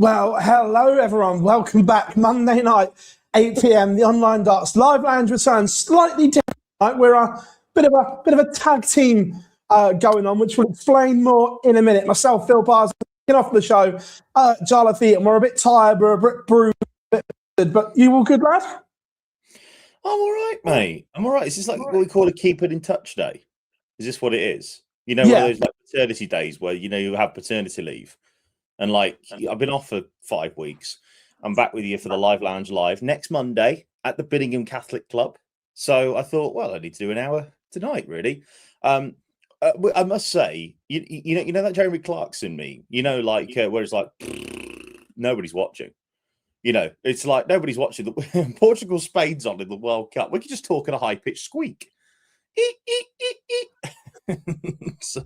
Well, hello everyone. Welcome back. Monday night, 8 p.m. The Online Darts Live Lounge returns slightly different. We're a bit of a tag team going on, which we'll explain more in a minute. Myself, Phil Bars, kicking off the show. Jala Theatre, we're a bit tired, we're a bit bruised, but you all good, lad? I'm all right, mate. I'm all right. Is this like what we call a keep it in touch day? Is this what it is? You know, one of those like paternity days where you have paternity leave, and like I've been off for 5 weeks. I'm back with you for the Live Lounge live next Monday at the Birmingham Catholic Club. So I thought, well, I need to do an hour tonight, really. I must say, you know that Jeremy Clarkson meme, like where it's like nobody's watching. It's like nobody's watching. Portugal, Spain's on in the World Cup. We could just talk at a high pitched squeak. So,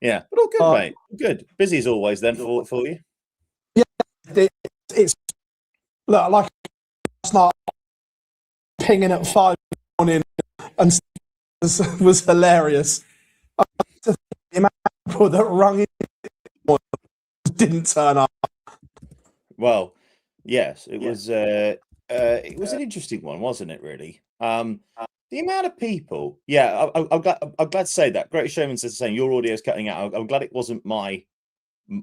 yeah, but all good, mate. Good, busy as always. Then for you. Yeah, it's look, like last night, pinging at 5 morning and was hilarious. The amount of people that rung in didn't turn up. Well, yes, it was an interesting one, wasn't it? Really, the amount of people. Yeah, I'm glad to say that. Great Showman says the same. Your audio's cutting out. I'm glad it wasn't my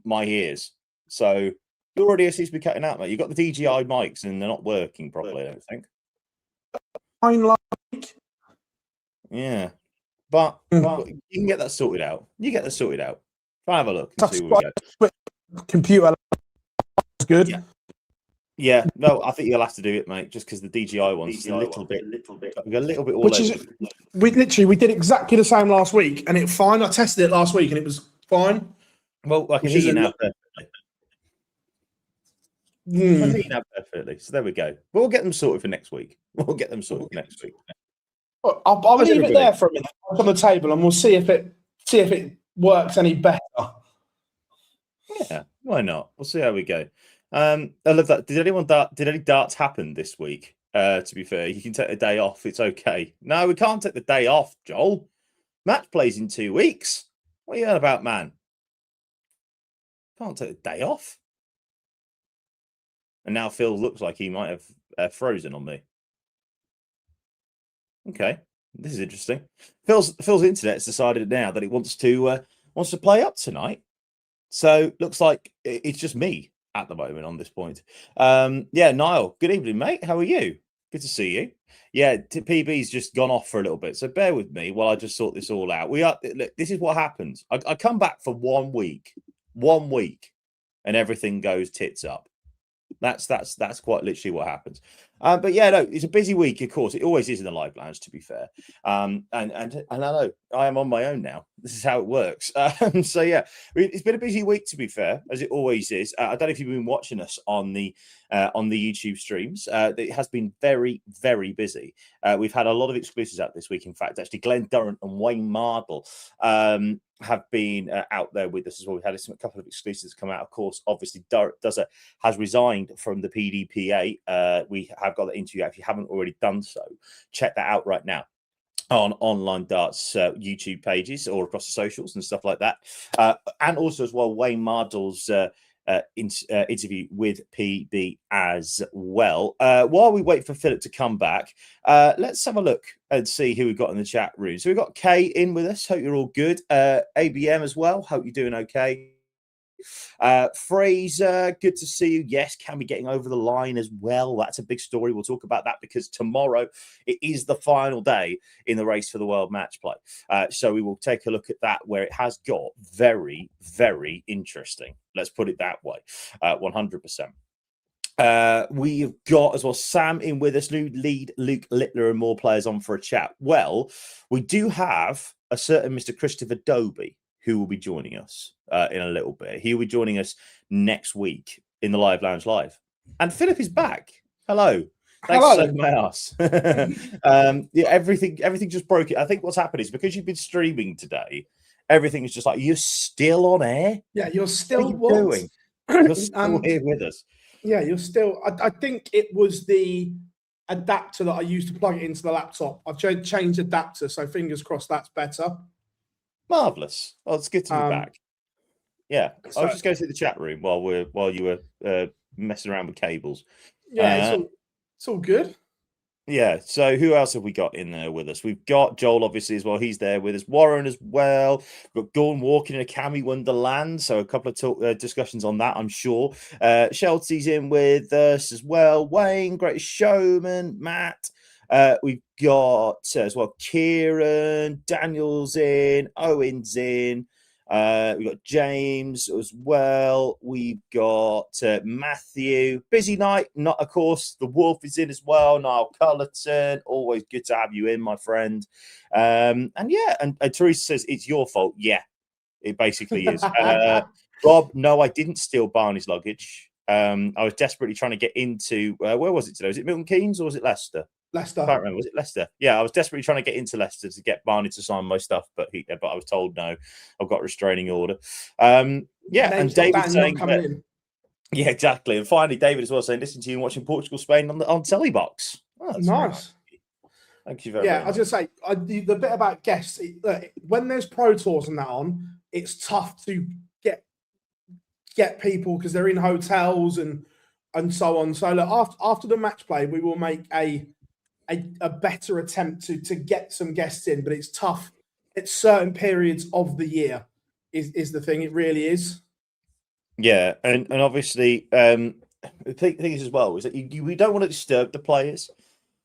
ears. So your audio seems to be cutting out, mate. You've got the DJI mics and they're not working properly, I don't think. Yeah, but you can get that sorted out. You get that sorted out. I'll have a look and see where we go. Computer is good. Yeah, no, I think you'll have to do it, mate. Just because the DJI one's a little bit all which over. Is we did exactly the same last week, and it's fine. I tested it last week, and it was fine. Well, I can hear you now perfectly. I can hear you now perfectly. So there we go. We'll get them sorted for next week. I'll leave it there for a minute on the table, and we'll see if it works any better. Yeah, why not? We'll see how we go. I love that. Did any darts happen this week? To be fair, you can take the day off. It's okay. No, we can't take the day off, Joel. Matchplay's in 2 weeks. What are you on about, man? Can't take the day off. And now Phil looks like he might have frozen on me. Okay, this is interesting. Phil's internet has decided now that it wants to play up tonight. So looks like it's just me at the moment on this point. Yeah, Niall, good evening, mate. How are you? Good to see you. Yeah, PB's just gone off for a little bit, so bear with me while I just sort this all out. Look, this is what happens. I come back for 1 week, and everything goes tits up. That's quite literally what happens. But yeah, no, it's a busy week, of course. It always is in the Live Lounge, to be fair. And I know I am on my own now. This is how it works. So yeah, it's been a busy week, to be fair, as it always is. I don't know if you've been watching us on the YouTube streams. It has been very, very busy. We've had a lot of exclusives out this week. In fact, actually, Glen Durrant and Wayne Mardle have been out there with us as well. We've had a couple of exclusives come out. Of course, obviously, Durrant has resigned from the PDPA. We have got the interview. If you haven't already done so, check that out right now on Online Darts YouTube pages or across the socials and stuff like that. And also as well, Wayne Mardle's interview with PB as well. While we wait for Philip to come back, let's have a look and see who we've got in the chat room. So we've got Kay in with us. Hope you're all good. ABM as well. Hope you're doing okay. Fraser, good to see you. Yes, can be getting over the line as well. That's a big story. We'll talk about that because tomorrow it is the final day in the race for the World Match Play. So we will take a look at that, where it has got very, very interesting. Let's put it that way. 100%. We've got as well Sam in with us, lead Luke Littler and more players on for a chat. Well, we do have a certain Mr. Christopher Dobie who will be joining us in a little bit. He will be joining us next week in the Live Lounge Live. And Philip is back. Hello. Thanks for saving my ass. Yeah, everything just broke it. I think what's happened is because you've been streaming today, everything is just like, you're still on air? Yeah, you're still what are you doing? You're still here with us. Yeah, you're still... I think it was the adapter that I used to plug it into the laptop. I've changed adapter, so fingers crossed that's better. Marvellous. Oh, it's good to be back. Yeah, I So, was just going through the chat room while you were messing around with cables. yeah, it's all good. Yeah, so who else have we got in there with us? We've got Joel, obviously, as well. He's there with us. Warren as well. We've got Gordon walking in a Cammy Wonderland. So a couple of discussions on that, I'm sure. Shelty's in with us as well. Wayne, Great Showman, Matt. We've got as well Kieran, Daniel's in, Owen's in. We've got James as well. We've got Matthew. Busy night. Not, of course, the Wolf is in as well. Niall Cullerton. Always good to have you in, my friend. And yeah, and Teresa says it's your fault. Yeah, it basically is. Rob, no, I didn't steal Barney's luggage. I was desperately trying to get into where was it today? Was it Milton Keynes or was it Leicester? Leicester. I can't remember. Was it Leicester? Yeah, I was desperately trying to get into Leicester to get Barney to sign my stuff, but I was told no. I've got a restraining order. Yeah, and David saying coming in. Yeah, exactly. And finally, David as well saying, listen to you and watching Portugal Spain on Telebox. Oh, Nice. Nice. Thank you very much. Yeah, I was going to say the bit about guests. When there's Pro Tours and that on, it's tough to get people because they're in hotels and so on. So look, after the match play, we will make a better attempt to get some guests in, but it's tough at certain periods of the year is the thing. It really is. Yeah, and obviously the thing is as well is that we don't want to disturb the players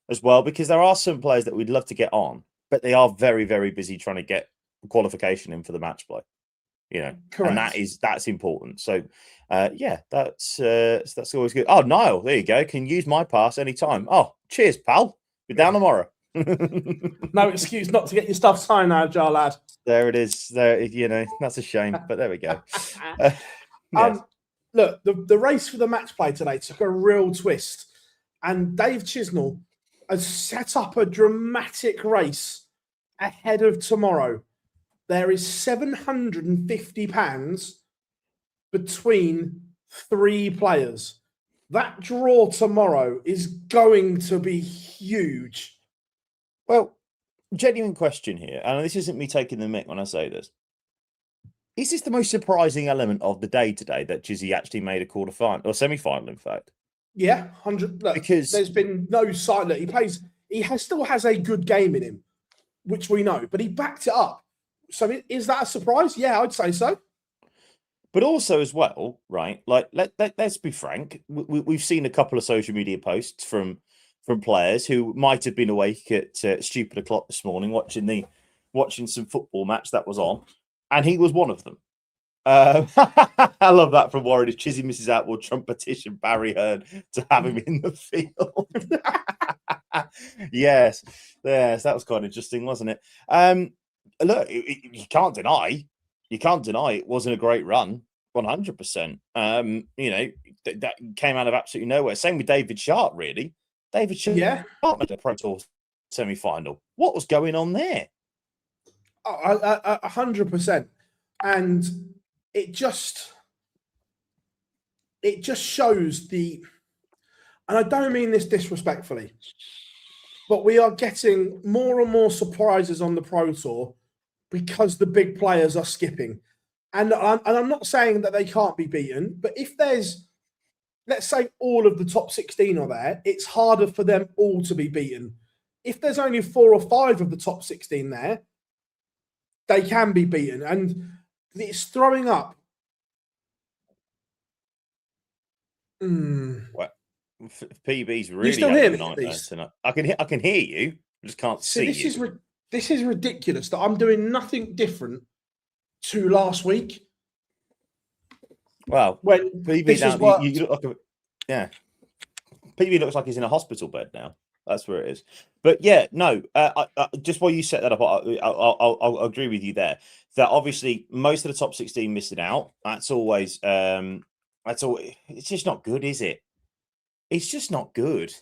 as well, because there are some players that we'd love to get on, but they are very, very busy trying to get qualification in for the match play. You know, correct. And that's important. So yeah, that's always good. Oh, Niall, there you go. Can use my pass anytime. Oh, cheers, pal. Be down tomorrow. No excuse not to get your stuff signed now, Jar lad. There it is. There, you know, that's a shame, but there we go. Yes. Look, the race for the match play today took a real twist, and Dave Chisnell has set up a dramatic race ahead of tomorrow. There is £750 between 3 players. That draw tomorrow is going to be huge. Well, genuine question here, and this isn't me taking the mick when I say this. Is this the most surprising element of the day today that Jizzy actually made a quarter-final or semi-final, in fact? Yeah, 100. Look, because there's been no sign that he still has a good game in him, which we know, but he backed it up. So is that a surprise? Yeah, I'd say so. But also as well, right? Like let's be frank, we've seen a couple of social media posts from players who might have been awake at stupid o'clock this morning watching some football match that was on, and he was one of them. I love that from Warren. If Chizzy misses out, will Trump petition Barry Hearn to have him in the field? Yes, that was quite interesting, wasn't it? Look, you can't deny it wasn't a great run, 100%. You know, that came out of absolutely nowhere. Same with David Sharp, really. David Sharp made a Pro Tour semi-final. What was going on there? 100%. And it just shows and I don't mean this disrespectfully, but we are getting more and more surprises on the Pro Tour because the big players are skipping. And I'm not saying that they can't be beaten, but if there's, let's say all of the top 16 are there, it's harder for them all to be beaten. If there's only 4 or 5 of the top 16 there, they can be beaten. And it's throwing up. Well, PB's really still hear me, tonight. I can hear you. I just can't see you. This is ridiculous that I'm doing nothing different to last week. Well, when PB you look like PB looks like he's in a hospital bed now. That's where it is. But yeah, no. I just while you set that up, I'll agree with you there. That obviously most of the top 16 missing out. That's always it's just not good, is it? It's just not good.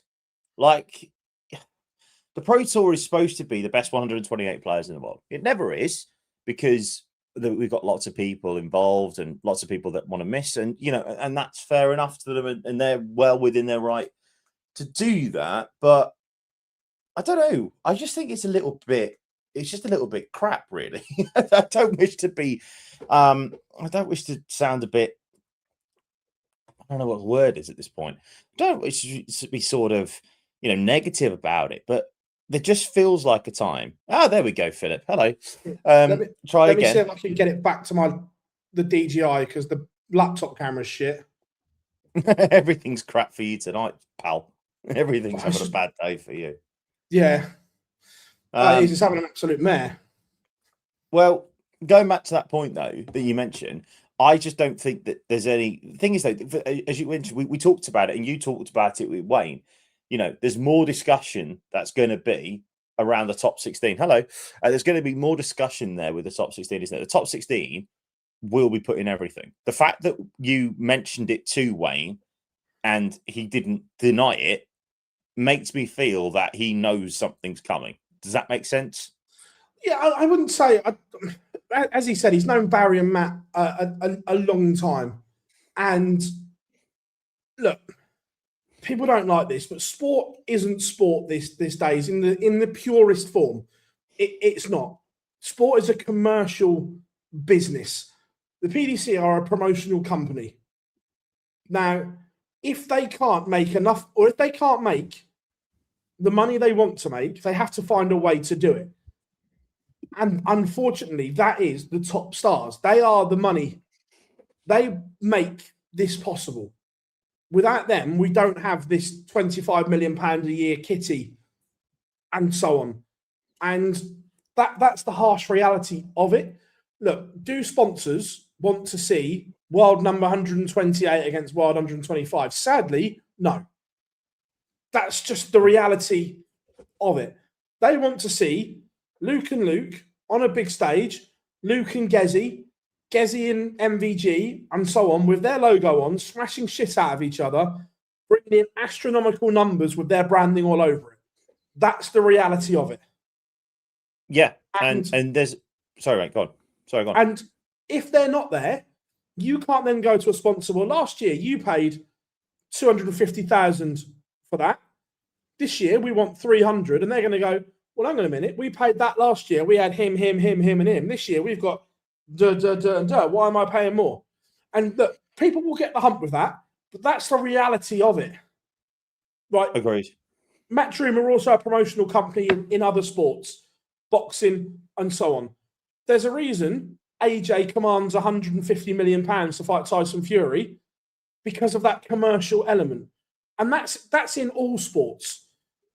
Like, the Pro Tour is supposed to be the best 128 players in the world. It never is, because we've got lots of people involved and lots of people that want to miss, and you know, and that's fair enough to them, and they're well within their right to do that. But I don't know. I just think it's a little bit it's just a little bit crap, really. I don't wish to be, I don't wish to sound a bit, I don't know what the word is at this point. I don't wish to be sort of, negative about it, but there just feels like a time. Oh, there we go, Philip. Hello. Try let again. me see if I can get it back to the DJI, because the laptop camera's shit. Everything's crap for you tonight, pal. Everything's having a bad day for you. Yeah. He's just having an absolute mare. Well, going back to that point, though, that you mentioned, I just don't think that there's any... The thing is, though, as you mentioned, we talked about it, and you talked about it with Wayne. There's more discussion that's going to be around the top 16. Hello. There's going to be more discussion there with the top 16, isn't it? The top 16 will be putting everything. The fact that you mentioned it to Wayne and he didn't deny it makes me feel that he knows something's coming. Does that make sense? Yeah, I wouldn't say... as he said, he's known Barry and Matt a long time. And look, people don't like this, but sport isn't sport these days in the purest form. It's not. Sport is a commercial business. The PDC are a promotional company. Now, if they can't make enough, or if they can't make the money they want to make, they have to find a way to do it. And unfortunately, that is the top stars. They are the money. They make this possible. Without them, we don't have this £25 million a year kitty and so on. And that's the harsh reality of it. Look, do sponsors want to see world number 128 against world 125? Sadly, no. That's just the reality of it. They want to see Luke and Luke on a big stage, Luke and Gezi and MVG, and so on, with their logo on, smashing shit out of each other, bringing in astronomical numbers with their branding all over it. That's the reality of it. Yeah, and there's... Sorry, mate, go on. And if they're not there, you can't then go to a sponsor. Well, last year you paid 250,000 for that. This year we want 300, and they're going to go, well, hang on a minute. We paid that last year. We had him, and him. This year we've got and why am I paying more? And look, people will get the hump with that, but that's the reality of it. Right? Agreed. Matchroom are also a promotional company in other sports, boxing and so on. There's a reason AJ commands £150 million to fight Tyson Fury, because of that commercial element. And that's in all sports.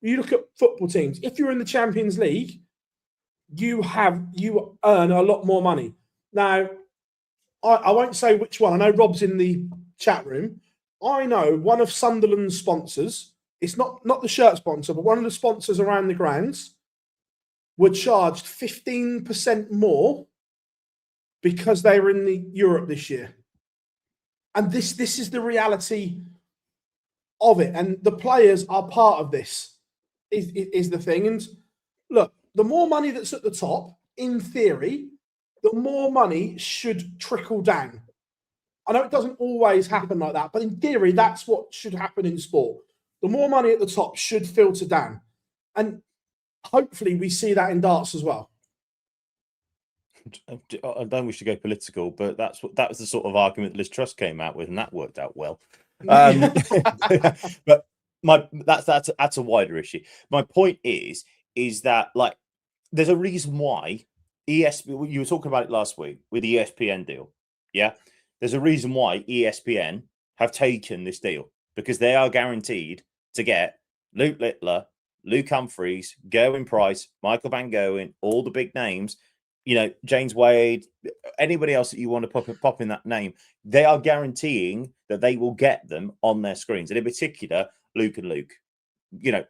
You look at football teams. If you're in the Champions League, you earn a lot more money. Now, I won't say which one. I know Rob's in the chat room. I know one of Sunderland's sponsors. It's not the shirt sponsor, but one of the sponsors around the grounds were charged 15% more because they were in the Europe this year. And this is the reality of it. And the players are part of this, is the thing. And look, the more money that's at the top, in theory, the more money should trickle down. I know it doesn't always happen like that, but in theory, that's what should happen in sport. The more money at the top should filter down. And hopefully we see that in darts as well. I don't wish to go political, but that was the sort of argument Liz Truss came out with, and that worked out well. But that's a wider issue. My point is that, like, there's a reason why ESPN. You were talking about it last week with the ESPN deal. Yeah, there's a reason why ESPN have taken this deal, because they are guaranteed to get Luke Littler, Luke Humphreys, Gerwyn Price, Michael Van Gerwen, all the big names. James Wade, anybody else that you want to pop in that name, they are guaranteeing that they will get them on their screens. And in particular, Luke and Luke.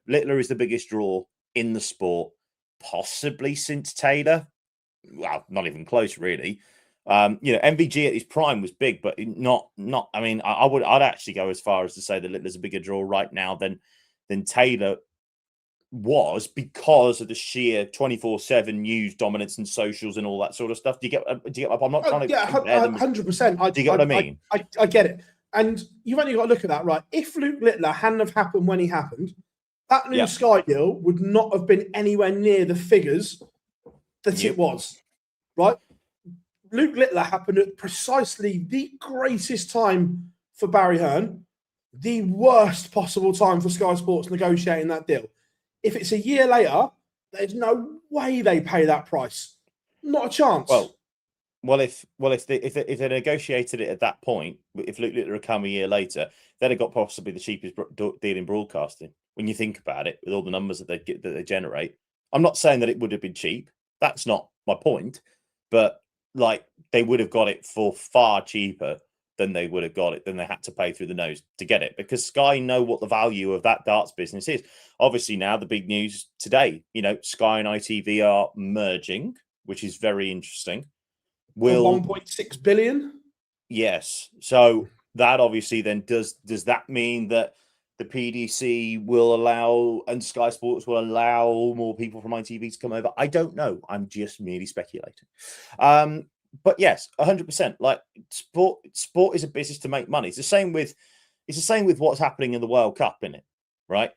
Littler is the biggest draw in the sport, possibly since Taylor. Well, not even close, really. MVG at his prime was big, but not. I mean, I'd actually go as far as to say that Littler's a bigger draw right now than Taylor was, because of the sheer 24/7 news dominance and socials and all that sort of stuff. Do you get? I'm not trying to. Yeah, 100%. Do you get what I mean? I get it. And you've only got to look at that, right? If Luke Littler hadn't have happened when he happened, that new Sky deal would not have been anywhere near the figures that it was, right? Luke Littler happened at precisely the greatest time for Barry Hearn, the worst possible time for Sky Sports negotiating that deal. If it's a year later, there's no way they pay that price. Not a chance. Well, if they negotiated it at that point, if Luke Littler had come a year later, they'd have got possibly the cheapest deal in broadcasting. When you think about it, with all the numbers that they generate, I'm not saying that it would have been cheap. That's not my point. But like, they would have got it for far cheaper than they would have got it, than they had to pay through the nose to get it, because Sky know what the value of that darts business is. Obviously, now the big news today, Sky and ITV are merging, which is very interesting. Will 1.6 billion? Yes. So that obviously then does that mean that the PDC will allow, and Sky Sports will allow, more people from ITV to come over? I don't know. I'm just merely speculating. But yes, 100%. Like, sport is a business to make money. It's the same with what's happening in the World Cup, isn't it? Right?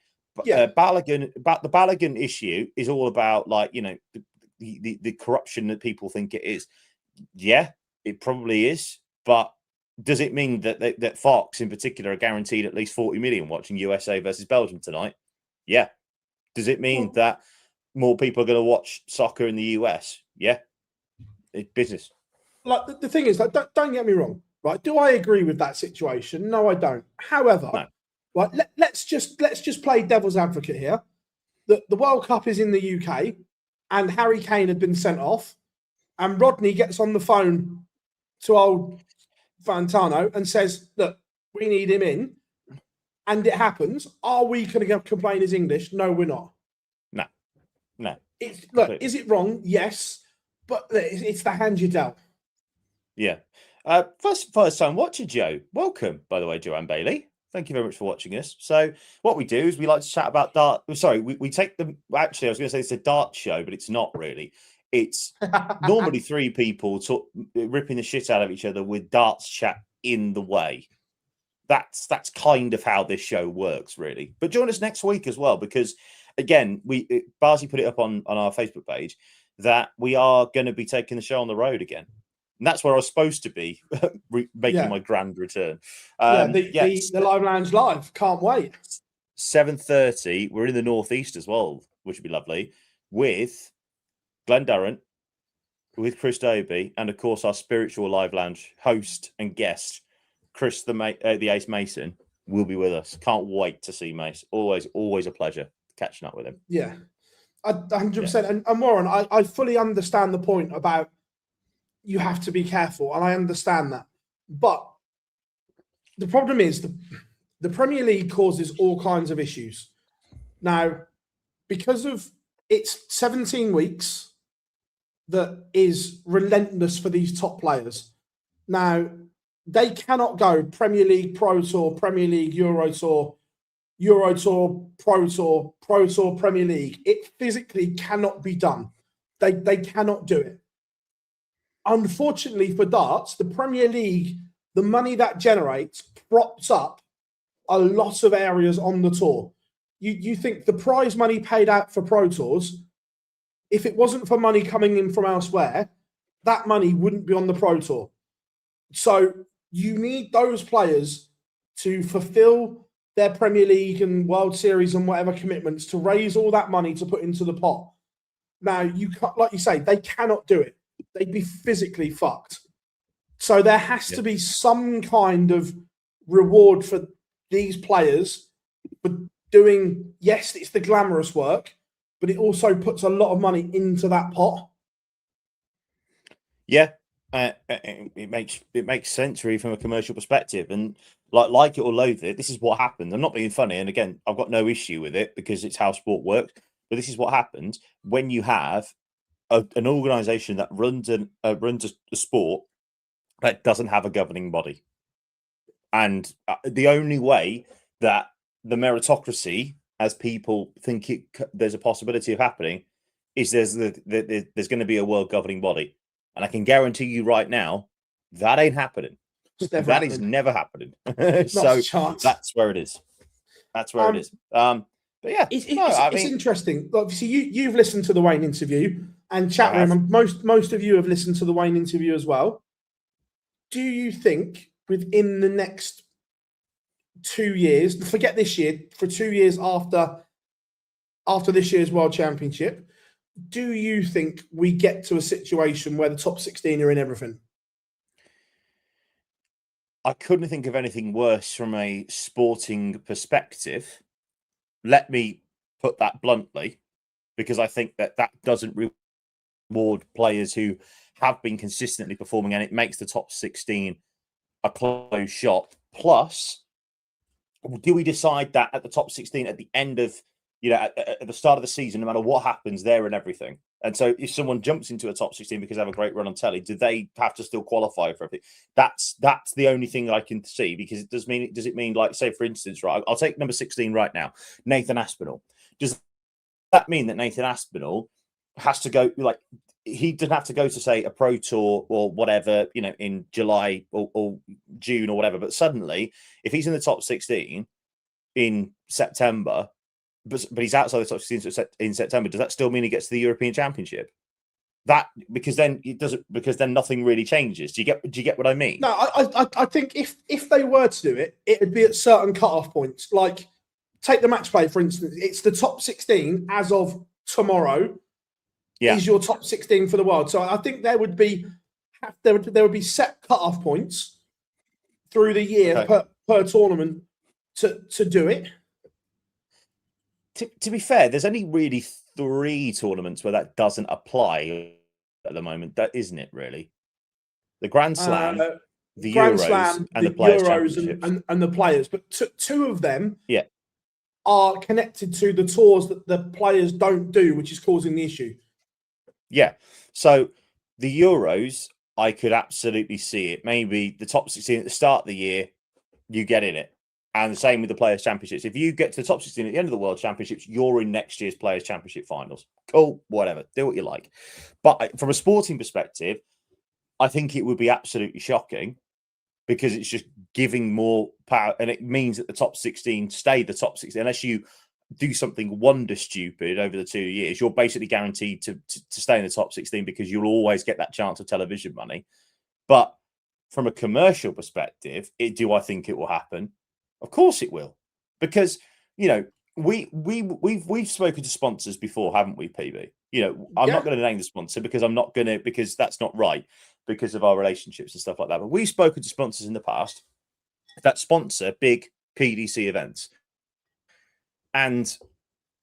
Yeah. The Balogun issue is all about, like, the corruption that people think it is. Yeah, it probably is. But does it mean that Fox in particular are guaranteed at least 40 million watching USA versus Belgium tonight? Yeah. Does it mean that more people are going to watch soccer in the US? Yeah. It's business. Like, the thing is, like, don't get me wrong, right? Do I agree with that situation? No, I don't. However, no. Right, let's just play devil's advocate here. The World Cup is in the UK, and Harry Kane had been sent off, and Rodney gets on the phone to old Fantano and says, "Look, we need him in," and it happens. Are we going to complain his English? No, we're not. No. Is it wrong? Yes, but it's the hand you dealt. Yeah. First time watcher, Joe. Welcome, by the way, Joanne Bailey. Thank you very much for watching us. So what we do is we like to chat about dart. Sorry, we take them. Actually, I was going to say it's a dart show, but it's not really. It's normally three people ripping the shit out of each other with darts chat in the way. That's kind of how this show works, really. But join us next week as well, because again, Barzi put it up on our Facebook page that we are going to be taking the show on the road again. And that's where I was supposed to be making my grand return. The Live Lounge Live. Can't wait. 7:30. We're in the Northeast as well, which would be lovely, with Glen Durrant, with Chris Doby, and of course our spiritual Live Lounge host and guest, Chris the Ace Mason, will be with us. Can't wait to see Mace. Always a pleasure catching up with him. Yeah, 100%. And Warren, I fully understand the point about you have to be careful, and I understand that. But the problem is the Premier League causes all kinds of issues. Now, because of its 17 weeks that is relentless for these top players. Now, they cannot go Premier League, Pro Tour, Premier League, Euro Tour, Euro Tour, Pro Tour, Premier League. It physically cannot be done. They cannot do it. Unfortunately for darts, the Premier League, the money that generates props up a lot of areas on the tour. You think the prize money paid out for Pro Tours, if it wasn't for money coming in from elsewhere, that money wouldn't be on the Pro Tour. So you need those players to fulfill their Premier League and World Series and whatever commitments to raise all that money to put into the pot. Now, you can't, like you say, they cannot do it. They'd be physically fucked. So there has to be some kind of reward for these players for doing, yes, it's the glamorous work, but it also puts a lot of money into that pot. Yeah, it makes sense really from a commercial perspective, and like it or loathe it, this is what happens. I'm not being funny, and again, I've got no issue with it because it's how sport works. But this is what happens when you have an organisation that runs a sport that doesn't have a governing body, and the only way that the meritocracy, as people think there's a possibility of happening, is there's going to be a world governing body. And I can guarantee you right now, that ain't happening. That is never happening. So that's where it is. That's where it is. But yeah, it's interesting. Obviously, you've listened to the Wayne interview, and chat room, and most of you have listened to the Wayne interview as well. Do you think within the next 2 years, forget this year, for 2 years after this year's World Championship, do you think we get to a situation where the top 16 are in everything? I couldn't think of anything worse from a sporting perspective. Let me put that bluntly, because I think that doesn't reward players who have been consistently performing, and it makes the top 16 a closed shop. Plus, do we decide that at the top 16 at the end of, at the start of the season, no matter what happens there and everything? And so if someone jumps into a top 16 because they have a great run on telly, do they have to still qualify for everything? That's the only thing I can see, because does it mean, like, say, for instance, right, I'll take number 16 right now, Nathan Aspinall. Does that mean that Nathan Aspinall has to go, like, he doesn't have to go to, say, a pro tour or whatever, in July or June or whatever, but suddenly, if he's in the top 16 in September, but he's outside the top 16 in September, does that still mean he gets to the European Championship? Because then nothing really changes. Do you get what I mean? No, I think if they were to do it, it would be at certain cut-off points. Like, take the match play, for instance. It's the top 16 as of tomorrow. Yeah. Is your top 16 for the world. So I think there would be set cut-off points through the year per tournament to do it. To be fair, there's only really 3 tournaments where that doesn't apply at the moment, isn't it, really? The Grand Slam, the Euros, and the Players' Championships. And the Players. But 2 of them are connected to the tours that the players don't do, which is causing the issue. Yeah. So the Euros, I could absolutely see it. Maybe the top 16 at the start of the year, you get in it. And the same with the Players' Championships. If you get to the top 16 at the end of the World Championships, you're in next year's Players' Championship finals. Cool, whatever. Do what you like. But from a sporting perspective, I think it would be absolutely shocking, because it's just giving more power. And it means that the top 16 stay the top 16. Unless you do something wonder stupid over the 2 years, you're basically guaranteed to stay in the top 16, because you'll always get that chance of television money. But from a commercial perspective, do I think it will happen? Of course it will, because we've spoken to sponsors before, haven't we, PB? I'm not going to name the sponsor because that's not right, because of our relationships and stuff like that. But we've spoken to sponsors in the past that sponsor big PDC events, and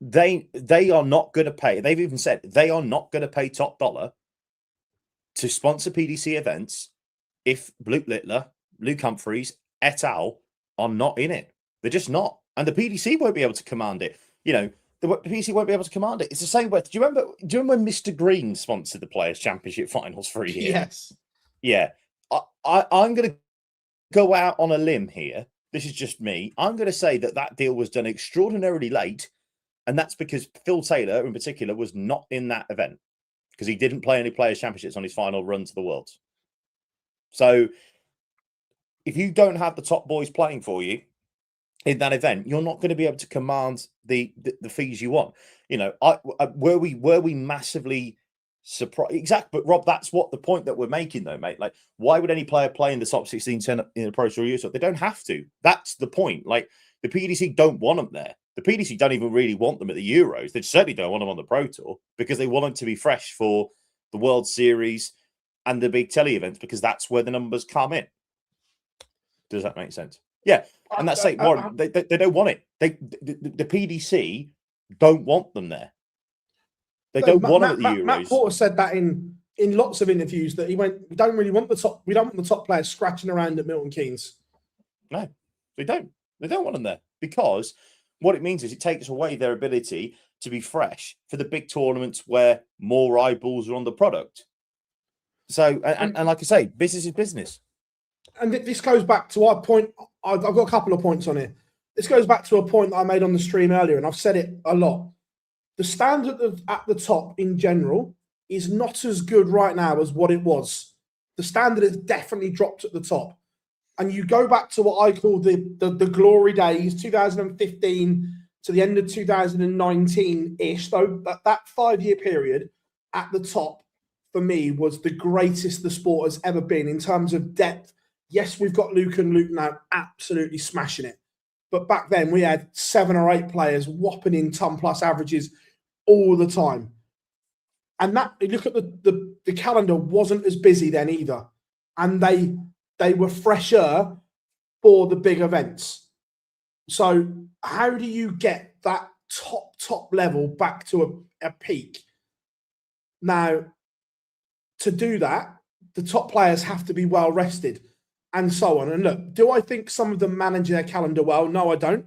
they are not going to pay. They've even said they are not going to pay top dollar to sponsor PDC events if Luke Littler, Luke Humphreys, et al. Are not in it. They're just not. And the PDC won't be able to command it. The PDC won't be able to command it. It's the same way. Do you remember when Mr. Green sponsored the Players' Championship finals for a year? Yes. Yeah. I'm going to go out on a limb here. This is just me. I'm going to say that deal was done extraordinarily late. And that's because Phil Taylor, in particular, was not in that event, because he didn't play any Players' Championships on his final run to the Worlds. So if you don't have the top boys playing for you in that event, you're not going to be able to command the fees you want. Were we massively surprised? Exactly. But Rob, that's what the point that we're making, though, mate. Like, why would any player play in the top 16 in the Pro Tour Europe? They don't have to. That's the point. Like, the PDC don't want them there. The PDC don't even really want them at the Euros. They certainly don't want them on the Pro Tour, because they want them to be fresh for the World Series and the big telly events, because that's where the numbers come in. Does that make sense? Yeah. And that's like, Warren, they don't want it. The PDC don't want them there. They don't want them at the Euros. Matt Porter said that in lots of interviews, that he went, we don't want the top players scratching around at Milton Keynes. No, they don't. They don't want them there, because what it means is it takes away their ability to be fresh for the big tournaments where more eyeballs are on the product. So, and like I say, business is business. And this goes back to our point. I've got a couple of points on here. This goes back to a point that I made on the stream earlier, and I've said it a lot. The standard at the top in general is not as good right now as what it was. The standard has definitely dropped at the top. And you go back to what I call the glory days, 2015 to the end of 2019-ish, so that 5-year period, at the top for me was the greatest the sport has ever been in terms of depth. Yes, we've got Luke and Luke now absolutely smashing it. But back then we had 7 or 8 players whopping in ton plus averages all the time. And that, look at the calendar wasn't as busy then either. And they were fresher for the big events. So how do you get that top level back to a peak? Now, to do that, the top players have to be well rested and so on. And look, do I think some of them manage their calendar well? No, I don't.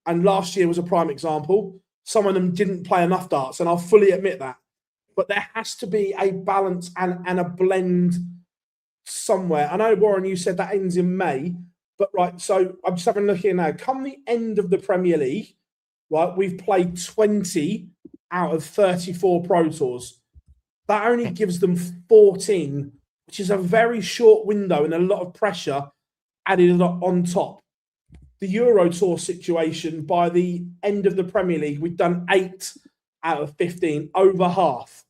And last year was a prime example. Some of them didn't play enough darts, and I'll fully admit that. But there has to be a balance and a blend somewhere. I know, Warren, you said that ends in May, but right, so I'm just having a look here now. Come the end of the Premier League, right, we've played 20 out of 34 Pro Tours. That only gives them 14, which is a very short window and a lot of pressure added on top. The Euro Tour situation, by the end of the Premier League, we've done 8 out of 15, over half.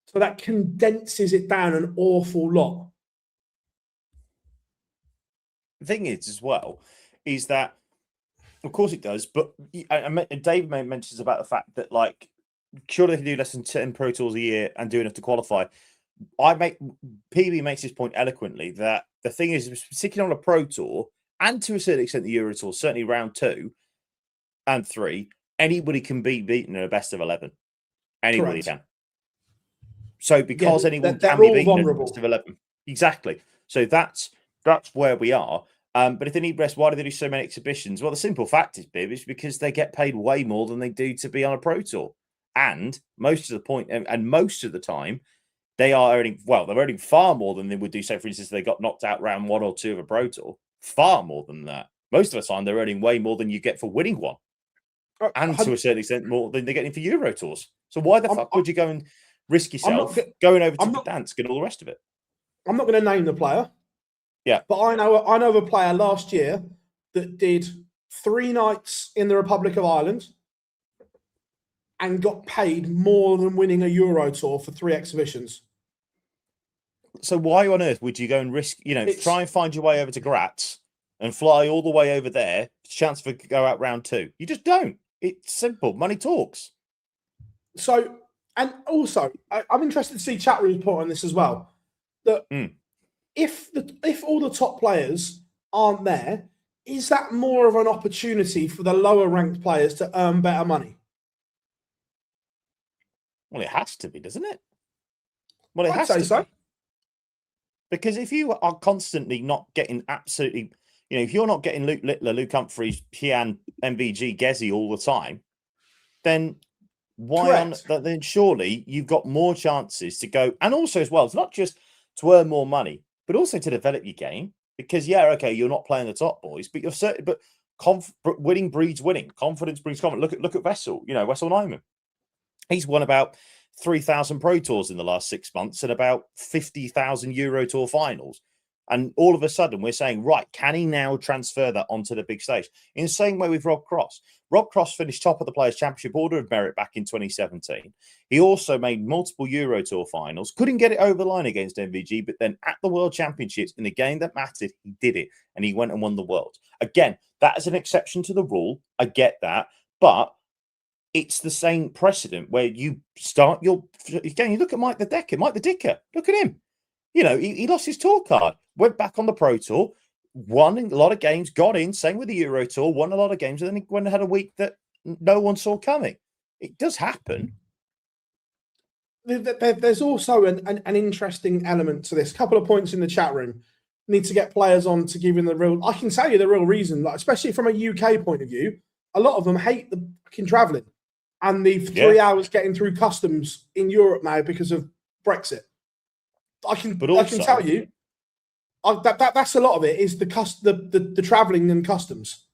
So that condenses it down an awful lot. The thing is, as well, is that, of course it does, but Dave mentions about the fact that, like, surely they can do less than 10 Pro Tours a year and do enough to qualify. PB makes this point eloquently, that the thing is, particularly on a Pro Tour, and to a certain extent the Euro Tour, certainly round 2 and 3, anybody can be beaten in a best of 11. Anybody can. So because anyone can be beaten in a best of 11. Exactly. So that's where we are. But if they need rest, why do they do so many exhibitions? Well, the simple fact is, Bib, is because they get paid way more than they do to be on a Pro Tour. And most of the time, they are earning, well, they're earning far more than they would do, say, for instance, if they got knocked out round 1 or 2 of a Pro Tour. Far more than that. Most of the time, they're earning way more than you get for winning one. And to a certain extent, more than they're getting for Euro Tours. So why the fuck would you go and risk yourself going over to Gdansk and all the rest of it? I'm not going to name the player. Yeah. But I know of a player last year that did 3 nights in the Republic of Ireland and got paid more than winning a Euro Tour for 3 exhibitions. So why on earth would you go and risk, try and find your way over to Graz and fly all the way over there, chance for go out round 2? You just don't. It's simple. Money talks. So, and also, I'm interested to see chat room's point on this as well. That if all the top players aren't there, is that more of an opportunity for the lower ranked players to earn better money? Well, it has to be, doesn't it? Well, it I'd has say to so. be. Because if you are constantly not getting absolutely, if you're not getting Luke Littler, Luke Humphreys, Pian, MVG, Gezi all the time, then then surely you've got more chances to go. And also as well, it's not just to earn more money, but also to develop your game. Because you're not playing the top boys, but you're certain. But winning breeds winning. Confidence brings confidence. Look at Wessel. Wessel Nyman. He's won about 3,000 Pro Tours in the last 6 months and about 50,000 Euro Tour finals. And all of a sudden, we're saying, right, can he now transfer that onto the big stage? In the same way with Rob Cross. Rob Cross finished top of the Players' Championship Order of Merit back in 2017. He also made multiple Euro Tour finals. Couldn't get it over the line against MVG, but then at the World Championships, in a game that mattered, he did it. And he went and won the World. Again, that is an exception to the rule. I get that. But it's the same precedent where you start again, you look at Mike the Dicker. Look at him. He lost his tour card, went back on the Pro Tour, won a lot of games, got in, same with the Euro Tour, won a lot of games, and then he went and had a week that no one saw coming. It does happen. There's also an interesting element to this. Couple of points in the chat room. Need to get players on to give him the real. I can tell you the real reason, especially from a UK point of view. A lot of them hate the fucking travelling and the 3 hours getting through customs in Europe now because of Brexit. I can tell you that's a lot of it is the travelling and customs.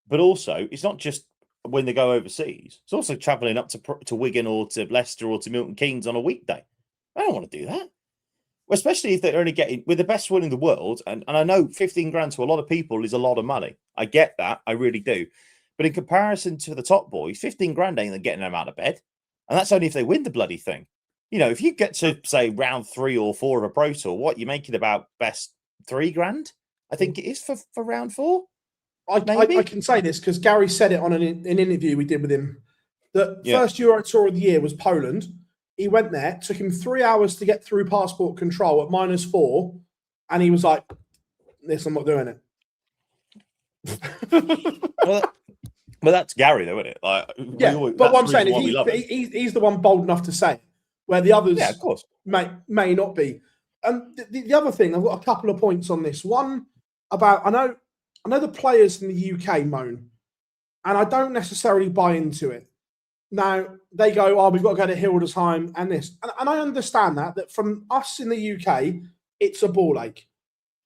But also, it's not just when they go overseas. It's also travelling up to Wigan or to Leicester or to Milton Keynes on a weekday. I don't want to do that. Especially if they're only getting, with the best one in the world, and I know 15 grand to a lot of people is a lot of money. I get that. I really do. But in comparison to the top boys, 15 grand ain't getting them out of bed. And that's only if they win the bloody thing. if you get to say round 3 or 4 of a Pro Tour, what you're making about best $3,000, I think it is for round 4. I can say this because Gary said it on an interview we did with him. The first Euro Tour of the year was Poland. He went there, took him 3 hours to get through passport control at -4, and he was like, "This, I'm not doing it." well, that's Gary, though, isn't it? Like, yeah, but what I'm saying is he's the one bold enough to say it, where the others, of course, may not be. And the other thing, I've got a couple of points on this. One about I know the players in the UK moan, and I don't necessarily buy into it. Now, they go, "Oh, we've got to go to Hildesheim and this." And I understand that from us in the UK, it's a ball ache.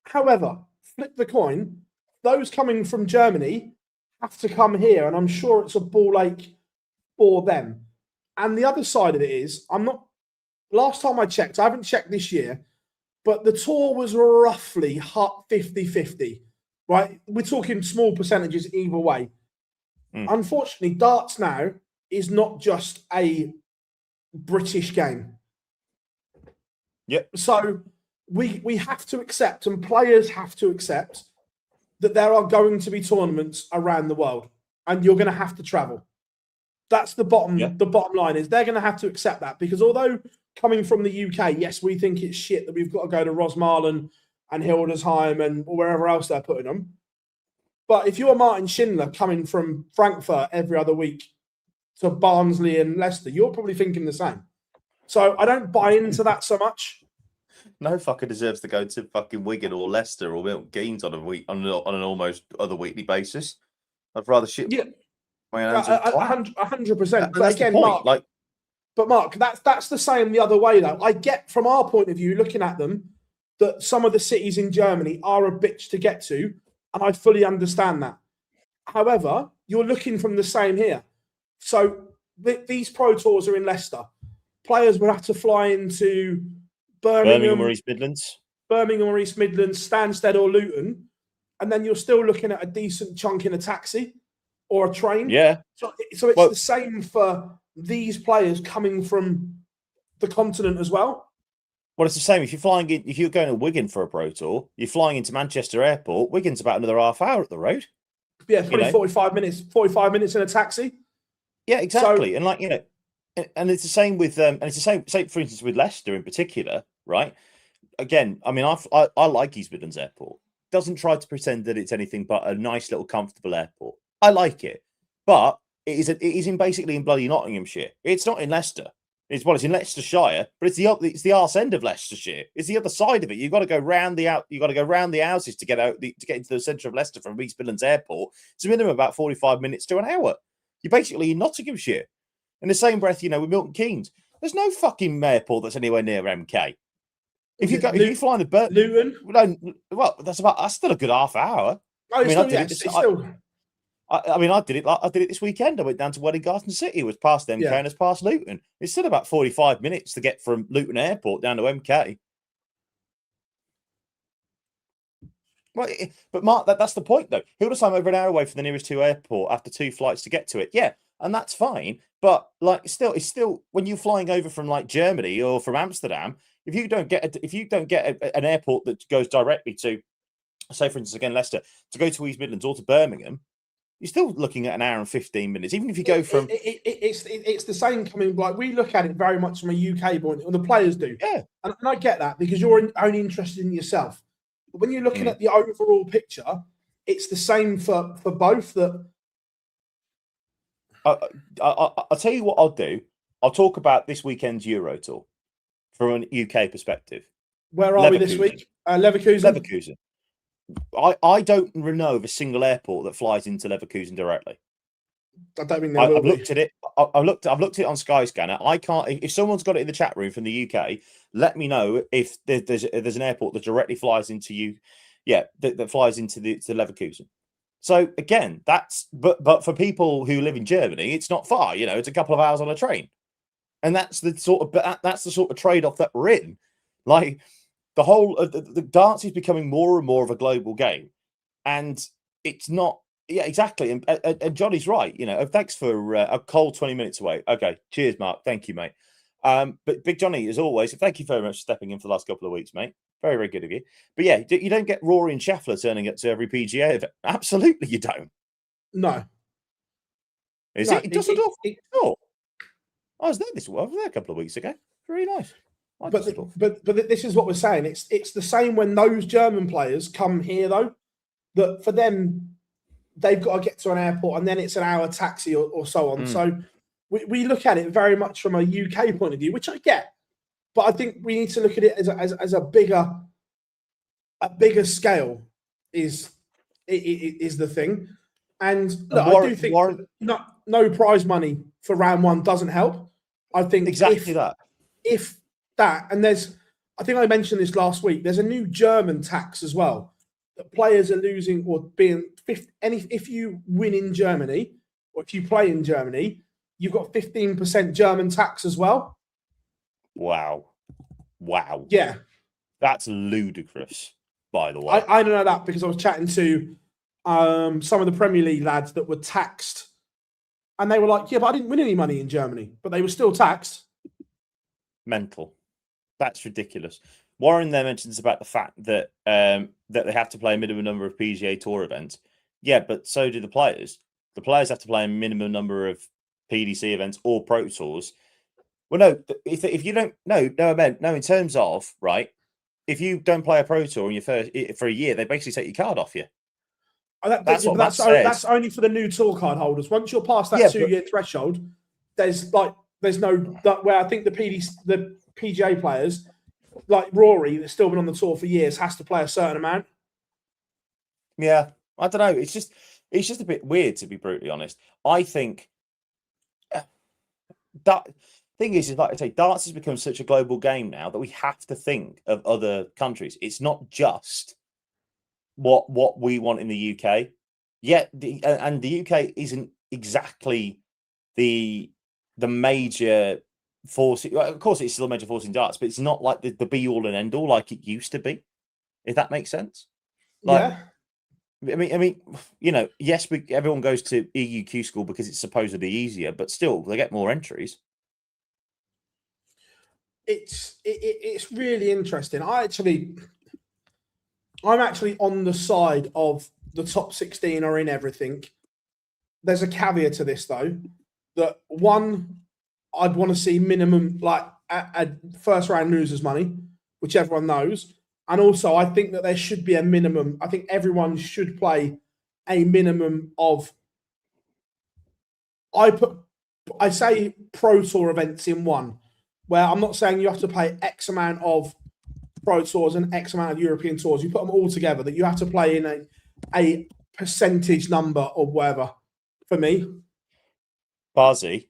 However, flip the coin, those coming from Germany have to come here, and I'm sure it's a ball ache for them. And the other side of it is, last time I checked, I haven't checked this year, but the tour was roughly 50-50, right? We're talking small percentages either way. Unfortunately, darts now is not just a British game. Yep. So we have to accept, and players have to accept, that there are going to be tournaments around the world, and you're going to have to travel. That's the bottom. Yeah. The bottom line is they're going to have to accept that, because although coming from the UK, yes, we think it's shit that we've got to go to Rosmalen and Hildesheim and wherever else they're putting them. But if you're Martin Schindler coming from Frankfurt every other week to Barnsley and Leicester, you're probably thinking the same. So I don't buy into that so much. No fucker deserves to go to fucking Wigan or Leicester or Milton Keynes on an almost other weekly basis. I'd rather shit. Yeah, my hands 100%. But again, Mark, that's the same the other way though. I get from our point of view, looking at them, that some of the cities in Germany are a bitch to get to, and I fully understand that. However, you're looking from the same here. So these Pro Tours are in Leicester. Players will have to fly into Birmingham or East Midlands, Stansted or Luton, and then you're still looking at a decent chunk in a taxi or a train. Yeah. So it's the same for these players coming from the continent as well. Well, it's the same. If you're going to Wigan for a Pro Tour, you're flying into Manchester Airport. Wigan's about another half hour up the road. Yeah, probably 45 minutes. 45 minutes in a taxi. Yeah, exactly. So, and it's the same with and it's the same. Say, for instance, with Leicester in particular, right? Again, I mean, I like East Midlands Airport. Doesn't try to pretend that it's anything but a nice little comfortable airport. I like it, but it is basically in bloody Nottinghamshire. It's not in Leicester. It's in Leicestershire, but it's the arse end of Leicestershire. It's the other side of it. You've got to go round the houses to get out to get into the centre of Leicester from East Midlands Airport. It's a minimum about 45 minutes to an hour. You're basically in Nottinghamshire. In the same breath, with Milton Keynes, there's no fucking airport that's anywhere near MK. If you fly to Luton, that's still a good half hour. Oh, I did it this weekend. I went down to Welling Garden City. It was past MK and it's past Luton. It's still about 45 minutes to get from Luton Airport down to MK. Well, but Mark, that's the point though. Hildesheim over an hour away from the nearest airport after 2 flights to get to it. Yeah, and that's fine. But it's still when you're flying over from Germany or from Amsterdam, if you don't get an airport that goes directly to, say for instance again Leicester, to go to East Midlands or to Birmingham, you're still looking at an hour and 15 minutes. Even if you go from, it's the same coming. We look at it very much from a UK point, and the players do. Yeah, and I get that because you're only interested in yourself. But when you're looking at the overall picture, it's the same for both. That I'll tell you what I'll do. I'll talk about this weekend's Euro Tour from a UK perspective. Where are we this week? Leverkusen. I don't know of a single airport that flies into Leverkusen directly. I don't think I've looked at it. I've looked at it on Skyscanner. I can't. If someone's got it in the chat room from the UK, let me know if there's an airport that directly flies into you. Yeah, that flies into Leverkusen. So again, but for people who live in Germany, it's not far. It's a couple of hours on a train, and that's the sort of trade-off that we're in. The whole the darts is becoming more and more of a global game, and it's not. Yeah, exactly. And Johnny's right. Thanks for a cold 20 minutes away. Okay, cheers, Mark. Thank you, mate. But Big Johnny, as always, thank you very much for stepping in for the last couple of weeks, mate. Very, very good of you. But yeah, you don't get Rory and Scheffler turning up to every PGA event. Absolutely, you don't. No. Is it? It doesn't. Oh, I was there a couple of weeks ago. Very nice. But this is what we're saying. It's the same when those German players come here, though. That for them, they've got to get to an airport and then it's an hour taxi or so on. So we look at it very much from a UK point of view, which I get. But I think we need to look at it as a bigger scale is the thing. And look, I do think no prize money for round one doesn't help. I think exactly that. If that, and I think I mentioned this last week, there's a new German tax as well that players are losing or being if you win in Germany or if you play in Germany, you've got 15% German tax as well. Wow. Yeah. That's ludicrous, by the way. I don't know that because I was chatting to some of the Premier League lads that were taxed and they were like, yeah, but I didn't win any money in Germany, but they were still taxed. Mental. That's ridiculous. Warren there mentions about the fact that that they have to play a minimum number of PGA Tour events. Yeah, but so do the players. The players have to play a minimum number of PDC events or Pro Tours. Well, no, if you don't, no, in terms of, right, if you don't play a Pro Tour in your for a year, they basically take your card off you. That's only for the new tour card holders. Once you're past that 2-year threshold, there's no where I think the PGA players, like Rory, that's still been on the tour for years, has to play a certain amount. Yeah, I don't know. It's just a bit weird, to be brutally honest. I think that thing is like I say, darts has become such a global game now that we have to think of other countries. It's not just what we want in the UK. Yet, and the UK isn't exactly the major force. Of course, it's still a major force in darts, but it's not like the be all and end all like it used to be. If that makes sense. Yeah. I mean, you know, yes, everyone goes to EUQ school because it's supposedly easier, but still, they get more entries. It's really interesting. I'm actually on the side of the top 16 are in everything. There's a caveat to this though, that one, I'd want to see minimum like a first round losers money, which everyone knows. And also I think that there should be a minimum. I think everyone should play a minimum of, I say Pro Tour events in one, where I'm not saying you have to play X amount of Pro Tours and X amount of European Tours. You put them all together, that you have to play in a percentage number or whatever. For me, Barzy,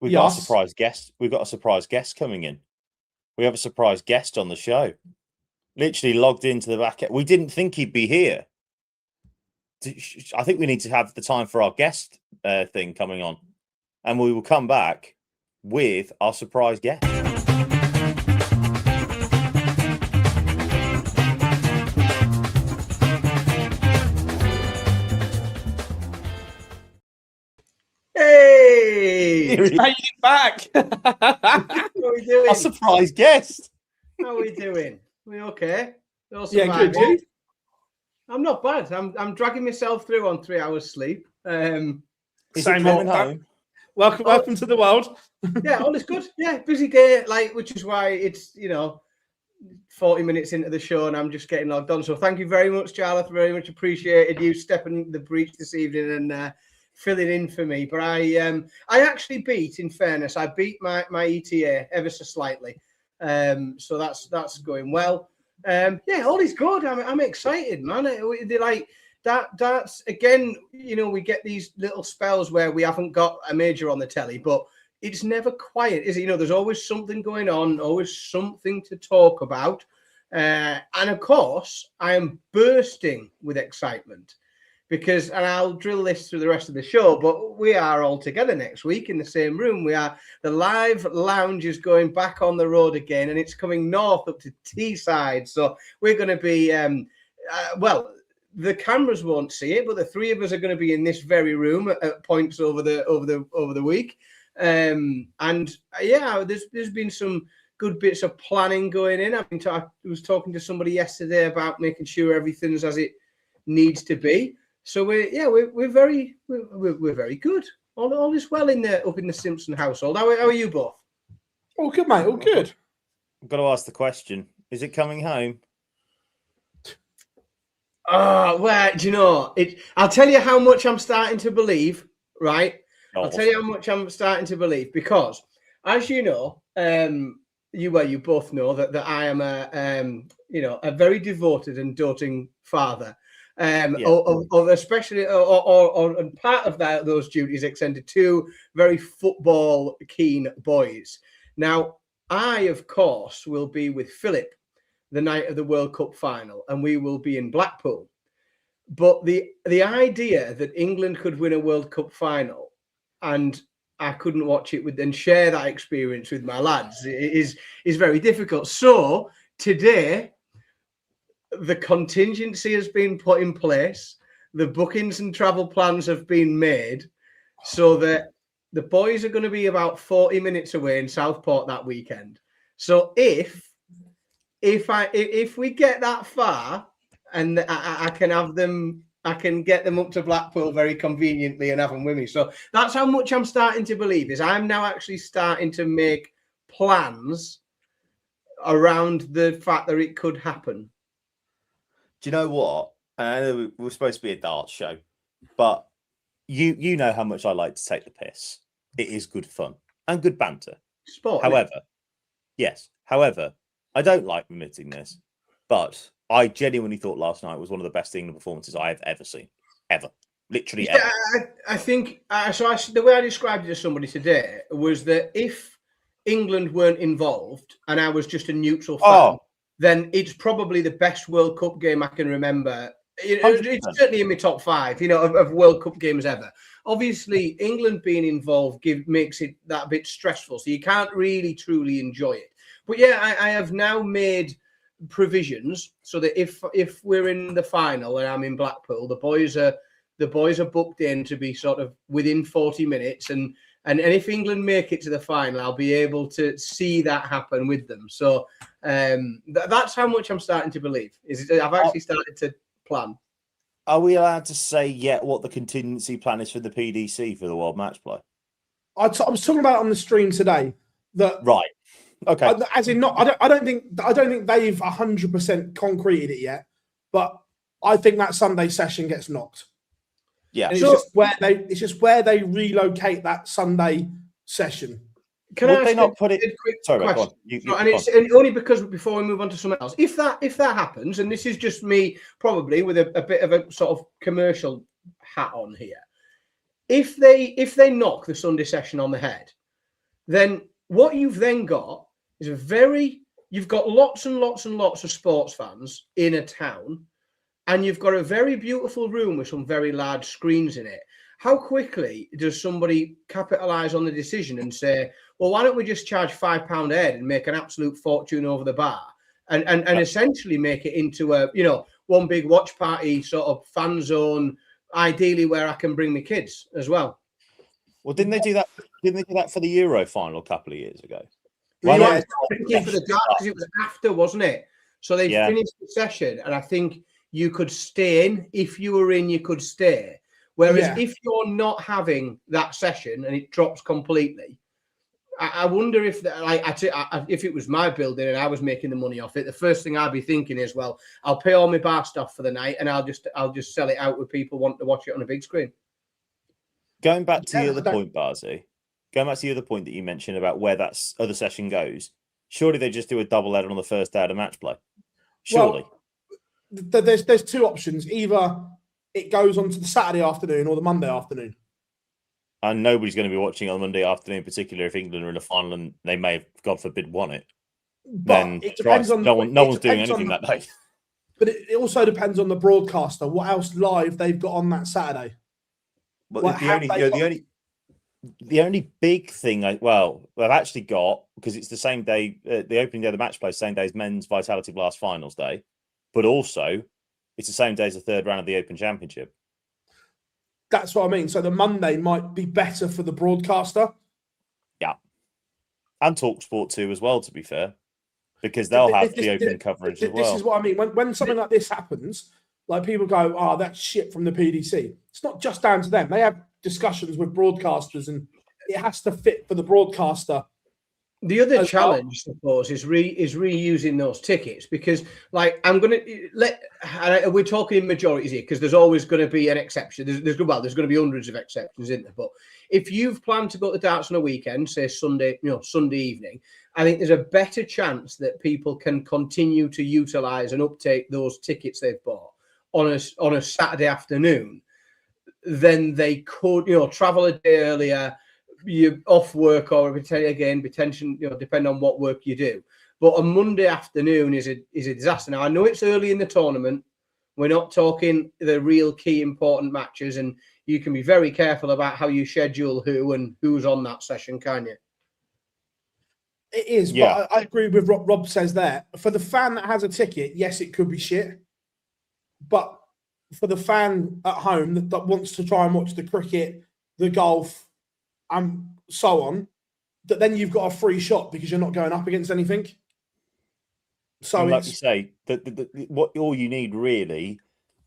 we've got a surprise guest. We've got a surprise guest coming in. We have a surprise guest on the show. Literally logged into the back. We didn't think he'd be here. I think we need to have the time for our guest thing coming on, and we will come back with our surprise guest. Hey! Made it back. How are we doing? Our surprise guest. How are we doing? We okay? Yeah, good, dude. I'm not bad. I'm dragging myself through on 3 hours sleep. Same home. Welcome to the world. Yeah, all is good. Yeah, busy day, which is why it's 40 minutes into the show and I'm just getting logged on. So thank you very much, Charlotte. Very much appreciated you stepping the breach this evening and filling in for me. But I actually beat, in fairness, I beat my ETA ever so slightly. So that's going well. Yeah, all is good. I'm excited, man. They're like that's again, we get these little spells where we haven't got a major on the telly, but it's never quiet, is it? There's always something going on, always something to talk about. And of course, I am bursting with excitement because, and I'll drill this through the rest of the show, but we are all together next week in the same room. The live lounge is going back on the road again, and it's coming north up to Teesside. So we're going to be, the cameras won't see it, but the three of us are going to be in this very room at points over the week. There's been some good bits of planning going in. I was talking to somebody yesterday about making sure everything's as it needs to be. So we're very good. All is well up in the Simpson household. How are you both? All good, mate. All good. I've got to ask the question: is it coming home? Well, do you know it? I'll tell you how much I'm starting to believe. Right, I'll tell you how much I'm starting to believe because, as you know, you both know that I am a very devoted and doting father. Especially and part of those duties extended to very football keen boys. Now, I of course will be with Philip the night of the World Cup final, and we will be in Blackpool. But the idea that England could win a World Cup final and I couldn't watch it and share that experience with my lads is very difficult. So today, the contingency has been put in place. The bookings and travel plans have been made so that the boys are going to be about 40 minutes away in Southport that weekend. So if we get that far and I can have them, I can get them up to Blackpool very conveniently and have them with me. So that's how much I'm starting to believe is I'm now actually starting to make plans around the fact that it could happen. Do you know what? I know we're supposed to be a darts show, but you know how much I like to take the piss. It is good fun and good banter. Sport. However, I don't like admitting this, but I genuinely thought last night was one of the best England performances I have ever seen. Ever. Literally ever. I think, the way I described it to somebody today was that if England weren't involved and I was just a neutral fan, then it's probably the best World Cup game I can remember. It's certainly in my top 5, of World Cup games ever. Obviously, England being involved makes it that bit stressful, so you can't really truly enjoy it. But yeah, I have now made provisions so that if we're in the final and I'm in Blackpool, the boys are booked in to be sort of within 40 minutes, and if England make it to the final, I'll be able to see that happen with them. So that's how much I'm starting to believe. I've actually started to plan. Are we allowed to say yet what the contingency plan is for the PDC for the World Matchplay? I was talking about it on the stream today. Right. Okay. As in, I don't think they've 100% concreted it yet, but I think that Sunday session gets knocked. Yeah. And it's just where they relocate that Sunday session. Would they not put it? Sorry, go on. It's only because before we move on to something else, if that happens, and this is just me probably with a bit of a sort of commercial hat on here, if they knock the Sunday session on the head, then what you've then got is you've got lots and lots and lots of sports fans in a town, and you've got a very beautiful room with some very large screens in it. How quickly does somebody capitalize on the decision and say, well, why don't we just charge £5 a head and make an absolute fortune over the bar and essentially make it into a, one big watch party sort of fan zone, ideally where I can bring my kids as well. Well, didn't they do that? Didn't they do that for the Euro final a couple of years ago? Well, yeah, for the darts, because it was after, wasn't it? So they finished the session, and I think you could stay in. If you were in, you could stay. Whereas if you're not having that session and it drops completely, I wonder if if it was my building and I was making the money off it, the first thing I'd be thinking is, well, I'll pay all my bar stuff for the night and I'll just sell it out with people wanting to watch it on a big screen. Going back to the other point, Barzy, going back to the other point that you mentioned about where that other session goes, surely they just do a double header on the first day of the match play. Surely. Well, there's two options. Either it goes on to the Saturday afternoon or the Monday afternoon. And nobody's going to be watching on Monday afternoon, particularly if England are in a final and they may have, God forbid, won it. But then it depends on no one's doing anything that day. But it also depends on the broadcaster, what else live they've got on that Saturday. But the only big thing, they've actually got, because it's the same day, the opening day of the match play, same day as men's Vitality Blast finals day, but also it's the same day as the third round of the Open Championship. That's what I mean. So the Monday might be better for the broadcaster. Yeah. And TalkSport too as well, to be fair, because they'll have the open coverage as well. This is what I mean. When something like this happens, like people go, "Oh, that's shit from the PDC." It's not just down to them. They have discussions with broadcasters, and it has to fit for the broadcaster. The other challenge, I suppose, is reusing those tickets, because, like, we're talking majorities here, because there's always going to be an exception. There's going to be hundreds of exceptions, isn't there? But if you've planned to go to darts on a weekend, say Sunday evening, I think there's a better chance that people can continue to utilise and uptake those tickets they've bought on a Saturday afternoon than they could, travel a day earlier. You're off work, or potentially, depending on what work you do. But a Monday afternoon is a disaster. Now, I know it's early in the tournament. We're not talking the real key important matches, and you can be very careful about how you schedule who and who's on that session, can you? It is, yeah. But I agree with what Rob says there. For the fan that has a ticket, yes, it could be shit. But for the fan at home that wants to try and watch the cricket, the golf, and so on, that then you've got a free shot because you're not going up against anything. So, and like you say, what all you need really,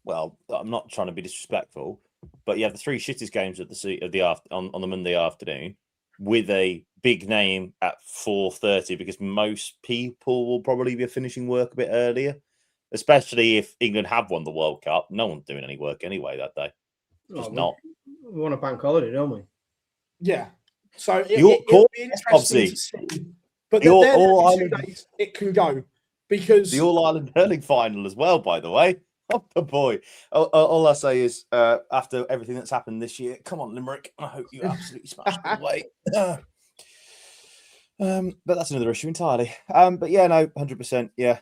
well, I'm not trying to be disrespectful, but you have the three shittest games on the Monday afternoon with a big name at 4:30, because most people will probably be finishing work a bit earlier, especially if England have won the World Cup. No one's doing any work anyway that day. Just not. We want a bank holiday, don't we? Yeah, so it'll be interesting to see. But the All-Ireland 2 days it can go, because the All-Ireland hurling final as well, by the way. Oh boy! All I say is, after everything that's happened this year, come on, Limerick! I hope you absolutely smash it away. But that's another issue entirely. But yeah, no, 100%. Yeah.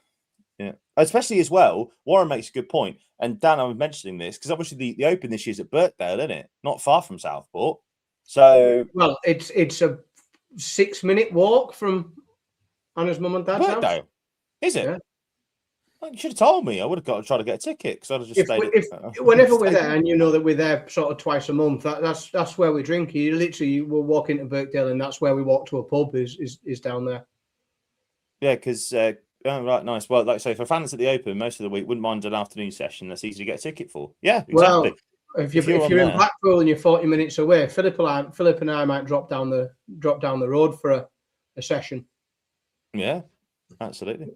Especially as well, Warren makes a good point, and Dan, I was mentioning this because obviously the Open this year is at Birkdale, isn't it? Not far from Southport. So, well, it's a 6-minute walk from Anna's mum and dad's house. Is it? Yeah. Well, you should have told me. I would have tried to get a ticket, because I'd have just stayed. Whenever we're there, and you know that we're there sort of twice a month, that's where we drink. You will walk into Birkdale, and that's where we walk to a pub. Is down there. Yeah, because right, nice. Well, like I say, for fans at the Open, most of the week wouldn't mind an afternoon session. That's easy to get a ticket for. Yeah, exactly. Well, if you're in Blackpool and you're 40 minutes away, Philip and I might drop down the road for a session. Yeah, absolutely.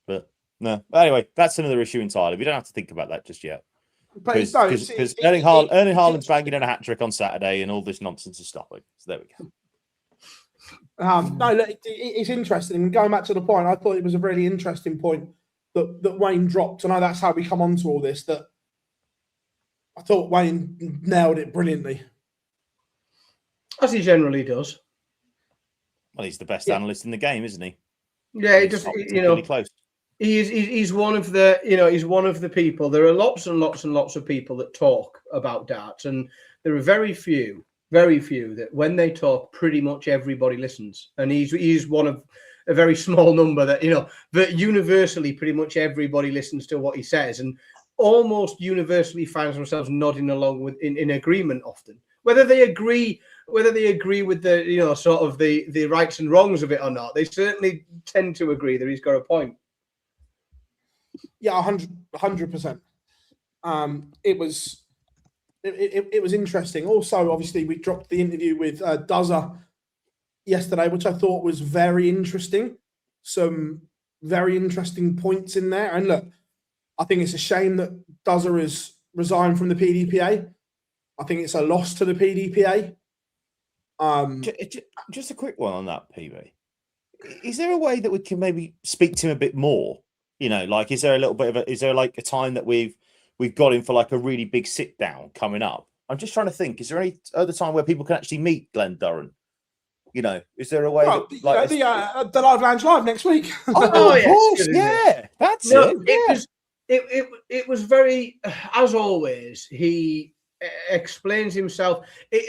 But no, anyway, that's another issue entirely. We don't have to think about that just yet, because Erling Haaland's banging in a hat trick on Saturday, and all this nonsense is stopping. So there we go. No, look, it's interesting. Going back to the point, I thought it was a really interesting point that Wayne dropped. I know that's how we come on to all this. That I thought Wayne nailed it brilliantly, as he generally does. Well, he's the best analyst in the game, isn't he? Yeah, he just close. He's one of the he's one of the people. There are lots and lots and lots of people that talk about darts, and there are very few that when they talk, pretty much everybody listens. And he's one of a very small number that that universally pretty much everybody listens to what he says, and almost universally finds themselves nodding along with in agreement often. Whether they agree with the sort of the rights and wrongs of it or not, they certainly tend to agree that he's got a point. Yeah, 100%. It was interesting. Also, obviously, we dropped the interview with Duzza yesterday, which I thought was very interesting. Some very interesting points in there. And look, I think it's a shame that Duzza has resigned from the PDPA. I think it's a loss to the PDPA. Just a quick one on that, PB. Is there a way that we can maybe speak to him a bit more? Like, is there a little bit of is there like a time that we've got him for like a really big sit down coming up? I'm just trying to think. Is there any other time where people can actually meet Glen Durrant? Is there a way? The Live Lounge Live next week. Oh, of course, yeah, that's it. It was very, as always, he explains himself.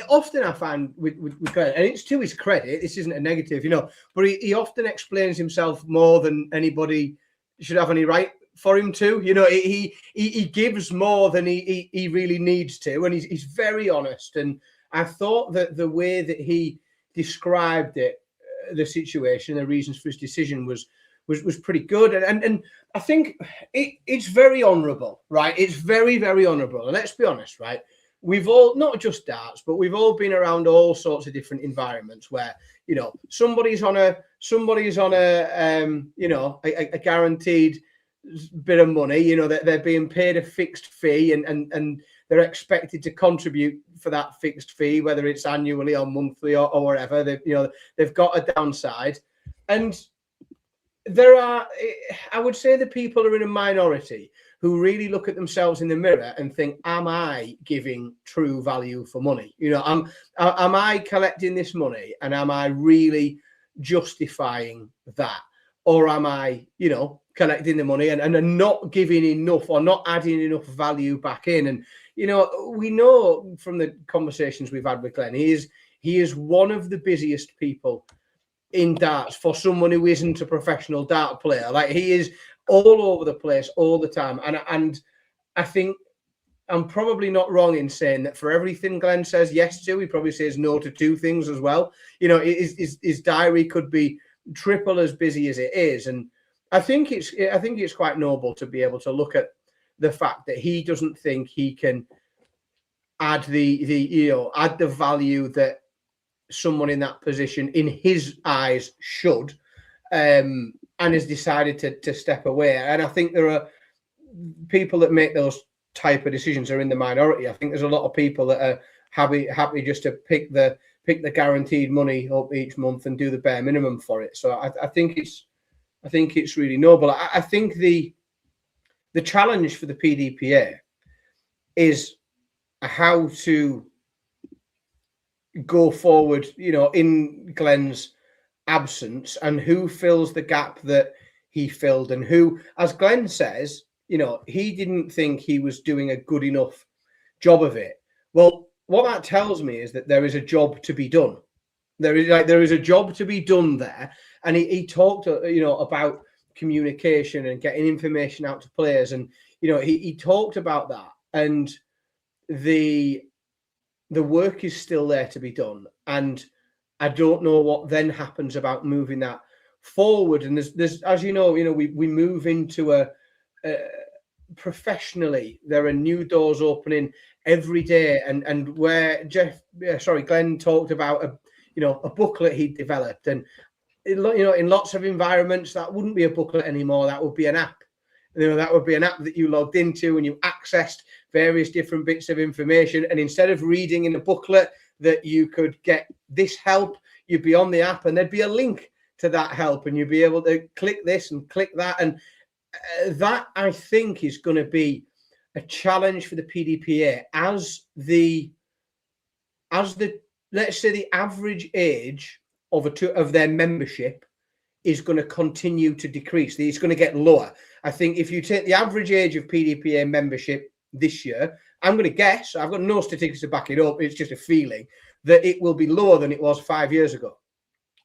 Often I find with credit, and it's to his credit, this isn't a negative, but he often explains himself more than anybody should have any right for him to. He gives more than he really needs to, and he's very honest. And I thought that the way that he described it, the situation, the reasons for his decision was pretty good, and I think it's very honourable, right? It's very, very honourable, and let's be honest, right? We've all, not just darts, but we've all been around all sorts of different environments where, you know, somebody's on a you know, a guaranteed bit of money, you know, that they're being paid a fixed fee, and they're expected to contribute for that fixed fee, whether it's annually or monthly or whatever. They've got a downside, and there are, I would say, the people are in a minority who really look at themselves in the mirror and think, am I giving true value for money? You know, am I collecting this money, and am I really justifying that? Or am I, you know, collecting the money and not giving enough, or not adding enough value back in? And, you know, we know from the conversations we've had with Glen, he is one of the busiest people in darts for someone who isn't a professional dart player. Like, he is all over the place all the time, and I think I'm probably not wrong in saying that for everything Glen says yes to, he probably says no to 2 things as well. You know, his diary could be triple as busy as it is, and I think it's quite noble to be able to look at the fact that he doesn't think he can add the value that someone in that position, in his eyes, should, and has decided to step away. And I think there are people that make those type of decisions are in the minority. I think there's a lot of people that are happy just to pick the guaranteed money up each month and do the bare minimum for it. So I think it's really noble. I think the challenge for the PDPA is how to go forward, you know, in Glen's absence, and who fills the gap that he filled, and who, as Glen says, you know, he didn't think he was doing a good enough job of it. Well, what that tells me is that there is a job to be done. There is a job to be done there. And he talked, you know, about communication and getting information out to players, and, you know, he talked about that, and the work is still there to be done. And I don't know what then happens about moving that forward. And there's as you know, we move into a professionally, there are new doors opening every day, and where Glen talked about a booklet he developed, and in lots of environments that wouldn't be a booklet anymore, that would be an app. That would be an app that you logged into and you accessed various different bits of information, and instead of reading in a booklet that you could get this help, you'd be on the app and there'd be a link to that help, and you'd be able to click this and click that. And that, I think, is going to be a challenge for the PDPA as the let's say the average age of their membership is going to continue to decrease. It's going to get lower. I think if you take the average age of PDPA membership this year, I'm going to guess, I've got no statistics to back it up, it's just a feeling, that it will be lower than it was 5 years ago.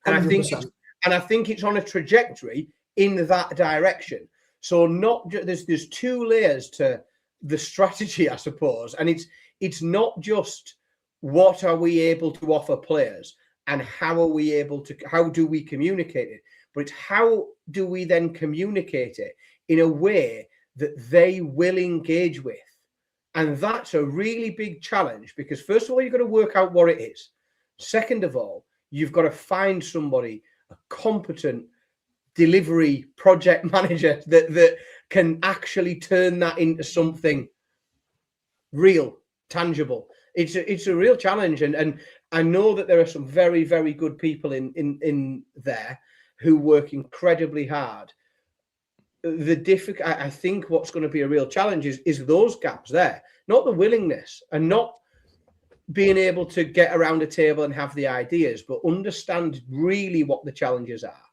And I think it's on a trajectory in that direction. So there's 2 layers to the strategy, I suppose, and it's not just what are we able to offer players and how do we communicate it, but it's how do we then communicate it in a way that they will engage with. And that's a really big challenge, because first of all, you've got to work out what it is. Second of all, you've got to find somebody, a competent delivery project manager that can actually turn that into something real, tangible. It's a real challenge, and I know that there are some very, very good people in there who work incredibly hard. I think what's going to be a real challenge is those gaps there, not the willingness and not being able to get around a table and have the ideas, but understand really what the challenges are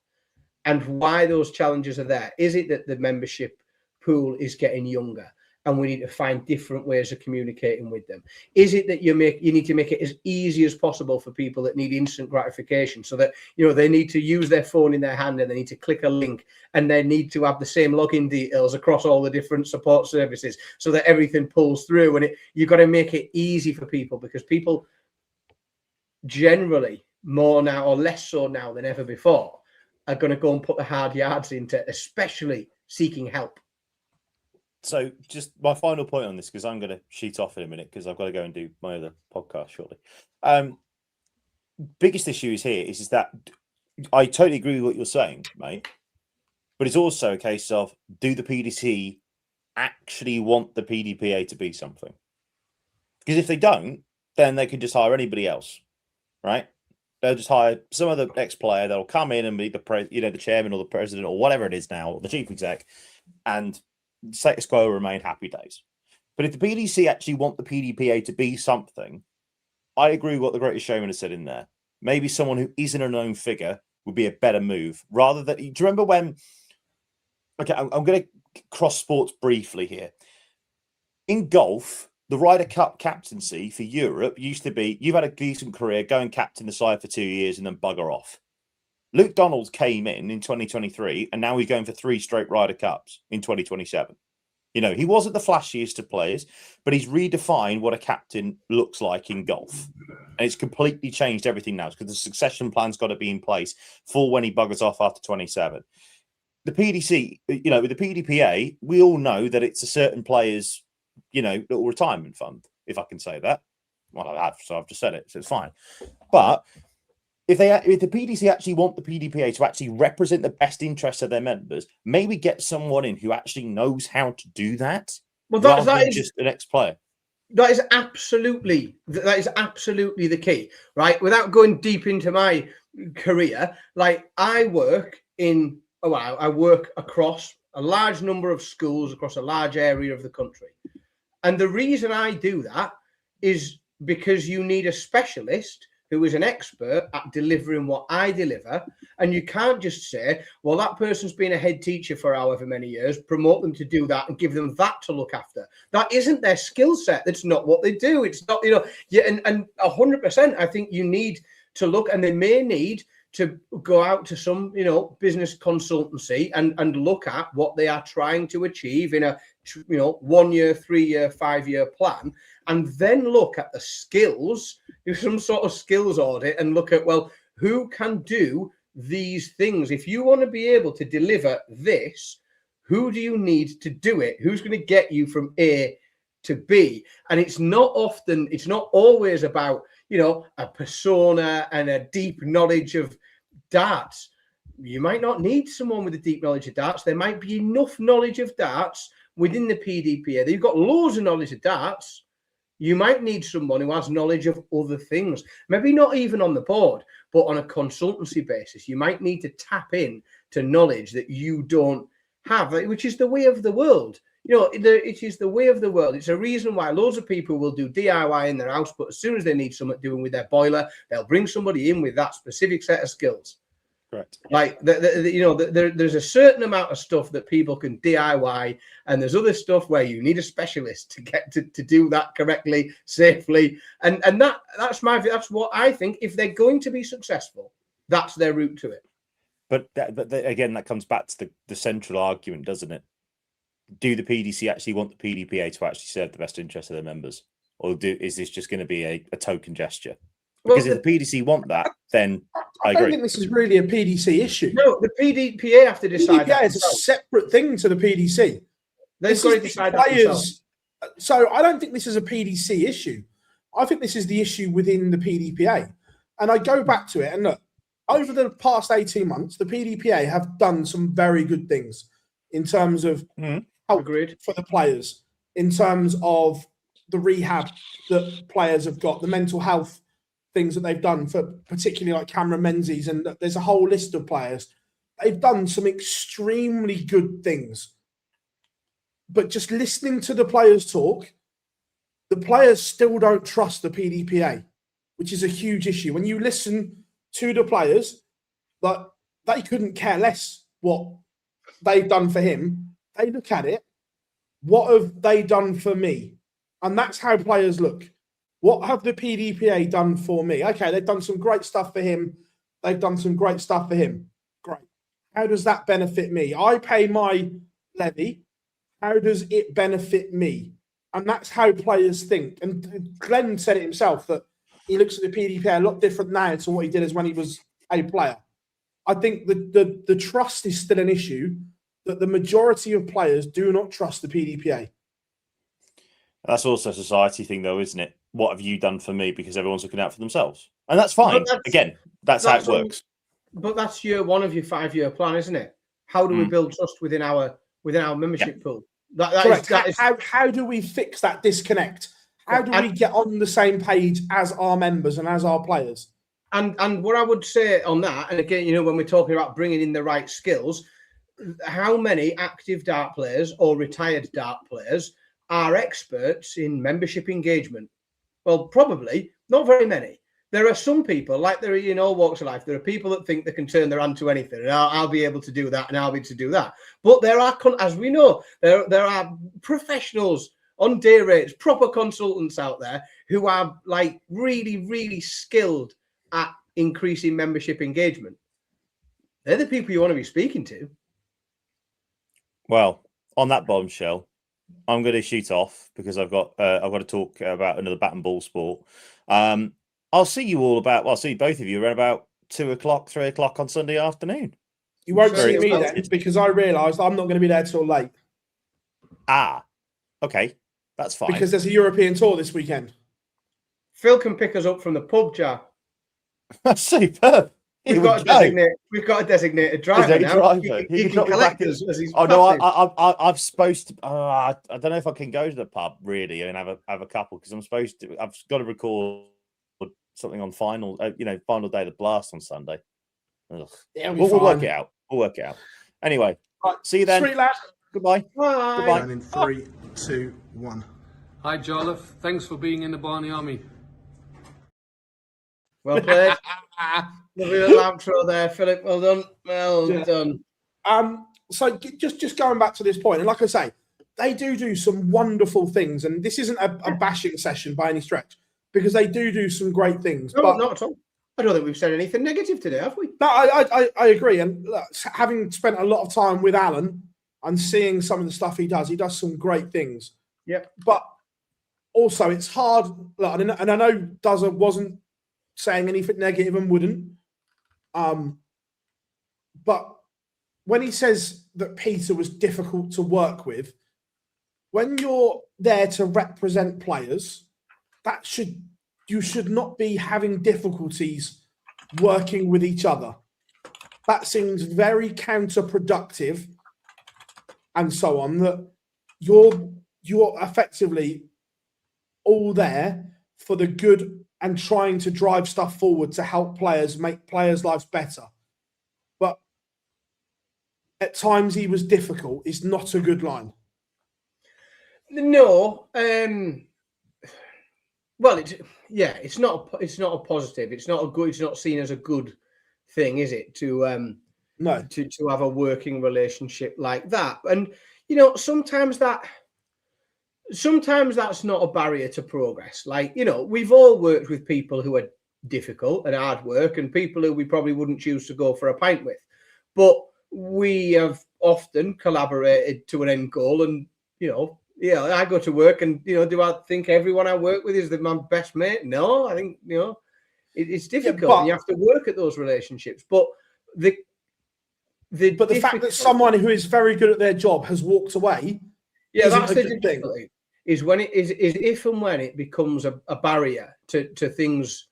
and why those challenges are there. Is it that the membership pool is getting younger and we need to find different ways of communicating with them? Is it that you need to make it as easy as possible for people that need instant gratification, so that, they need to use their phone in their hand and they need to click a link and they need to have the same login details across all the different support services so that everything pulls through? And you've got to make it easy for people, because people generally more now or less so now than ever before, are going to go and put the hard yards into, especially seeking help. So just my final point on this, because I'm going to sheet off in a minute because I've got to go and do my other podcast shortly. Biggest issue is that I totally agree with what you're saying, mate. But it's also a case of, do the PDC actually want the PDPA to be something? Because if they don't, then they can just hire anybody else, right? They'll just hire some other ex-player that'll come in and be the chairman or the president or whatever it is now, or the chief exec, and status quo will remain happy days. But if the PDC actually want the PDPA to be something, I agree with what the Greatest Showman has said in there. Maybe someone who isn't a known figure would be a better move, rather than. Do you remember when? Okay, I'm going to cross sports briefly here. In golf, the Ryder Cup captaincy for Europe used to be, you've had a decent career, go and captain the side for 2 years and then bugger off. Luke Donald came in 2023, and now he's going for 3 straight Ryder Cups in 2027. You know, he wasn't the flashiest of players, but he's redefined what a captain looks like in golf. And it's completely changed everything now because the succession plan's got to be in place for when he buggers off after 27. The PDC, you know, with the PDPA, we all know that it's a certain player's, you know, little retirement fund, if I can say that. Well, I have, so I've just said it, so it's fine. But if the PDC actually want the PDPA to actually represent the best interests of their members, maybe get someone in who actually knows how to do that. Well, that is just an ex-player. That is absolutely the key, right? Without going deep into my career, like I work across a large number of schools across a large area of the country. And the reason I do that is because you need a specialist who is an expert at delivering what I deliver. And you can't just say, well, that person's been a head teacher for however many years, promote them to do that and give them that to look after. That isn't their skill set. That's not what they do. It's not, and 100%, I think you need to look, and they may need to go out to some, business consultancy and look at what they are trying to achieve in a, 1 year, 3 year, 5 year plan, and then look at the skills, do some sort of skills audit and look at, well, who can do these things? If you want to be able to deliver this, who do you need to do it? Who's going to get you from A to B? And it's not always about, a persona and a deep knowledge of darts. You might not need someone with a deep knowledge of darts. There might be enough knowledge of darts within the PDPA. You've got loads of knowledge of darts. You might need someone who has knowledge of other things. Maybe not even on the board, but on a consultancy basis. You might need to tap in to knowledge that you don't have, which is the way of the world. It is the way of the world. It's a reason why loads of people will do DIY in their house, but as soon as they need something doing with their boiler, they'll bring somebody in with that specific set of skills. Correct. Like there's a certain amount of stuff that people can DIY, and there's other stuff where you need a specialist to get to do that correctly, safely, and that's what I think. If they're going to be successful, that's their route to it. But again, that comes back to the central argument, doesn't it? Do the PDC actually want the PDPA to actually serve the best interest of their members, or is this just going to be a token gesture? Because if the PDC want that, then I agree. don't think this is really a PDC issue. No, the PDPA have to decide. PDPA is a separate thing to the PDC. They've got to decide that themselves. So I don't think this is a PDC issue. I think this is the issue within the PDPA. And I go back to it and look, over the past 18 months, the PDPA have done some very good things in terms of help for the players, in terms of the rehab that players have got, the mental health things that they've done for particularly like Cameron Menzies, and there's a whole list of players. They've done some extremely good things. But just listening to the players talk, the players still don't trust the PDPA, which is a huge issue. When you listen to the players, like, they couldn't care less what they've done for him. They look at it, what have they done for me? And that's how players look. What have the PDPA done for me? Okay, they've done some great stuff for him. They've done some great stuff for him. Great. How does that benefit me? I pay my levy. How does it benefit me? And that's how players think. And Glenn said it himself that he looks at the PDP a lot different now to what he did as when he was a player. I think the trust is still an issue, that the majority of players do not trust the PDPA. That's also a society thing, though, isn't it? What have you done for me? Because everyone's looking out for themselves. And that's fine. That's how it works. But that's year one of your 5-year plan, isn't it? How do we build trust within our membership pool? Correct. How do we fix that disconnect? How do we get on the same page as our members and as our players? And what I would say on that, and again, when we're talking about bringing in the right skills, how many active dart players or retired dart players are experts in membership engagement? Well, probably not very many. There are some people, like there are in all walks of life, there are people that think they can turn their hand to anything, and I'll be able to do that, and I'll be able to do that. But there are, as we know, there are professionals on day rates, proper consultants out there who are like really, really skilled at increasing membership engagement. They're the people you want to be speaking to. Well, on that bombshell, I'm going to shoot off because I've got to talk about another bat and ball sport. I'll see you all I'll see both of you around about 2 o'clock, 3 o'clock on Sunday afternoon. You won't see me then because I realised I'm not going to be there till late. Ah, okay, that's fine. Because there's a European tour this weekend. Phil can pick us up from the pub, Jar. That's superb. We've got a designated driver now. He can collect us as he's passing. No, I'm supposed to. I don't know if I can go to the pub really and have a couple because I'm supposed to. I've got to record something on final day of the blast on Sunday. We'll work it out. We'll work it out. Anyway, right, see you then. Sweet lad. Goodbye. Bye. Goodbye. And in 3, 2, 1. Hi, Jolliffe. Thanks for being in the Barney Army. Well played. Lovely little outro there, Philip. Well done. Well done. So just going back to this point, and like I say, they do some wonderful things, and this isn't a bashing session by any stretch, because they do some great things. No, but not at all. I don't think we've said anything negative today, have we? No, I agree. And having spent a lot of time with Alan and seeing some of the stuff he does some great things. Yep. But also, it's hard. And I know Duzza wasn't saying anything negative and wouldn't. But when he says that Peter was difficult to work with, when you're there to represent players, you should not be having difficulties working with each other. That seems very counterproductive and so on, that you're effectively all there for the good and trying to drive stuff forward to help players, make players' lives better. But at times he was difficult. It's not a good line. No. Well, it's not a positive. It's not a good. It's not seen as a good thing, is it? To have a working relationship like that, and sometimes that's not a barrier to progress. Like we've all worked with people who are difficult and hard work, and people who we probably wouldn't choose to go for a pint with, but we have often collaborated to an end goal, and I go to work and, do I think everyone I work with is my best mate? No, I think, it's difficult. And you have to work at those relationships. But the fact that someone who is very good at their job has walked away. Yeah, that's the difficulty. Is when is if and when it becomes a barrier to things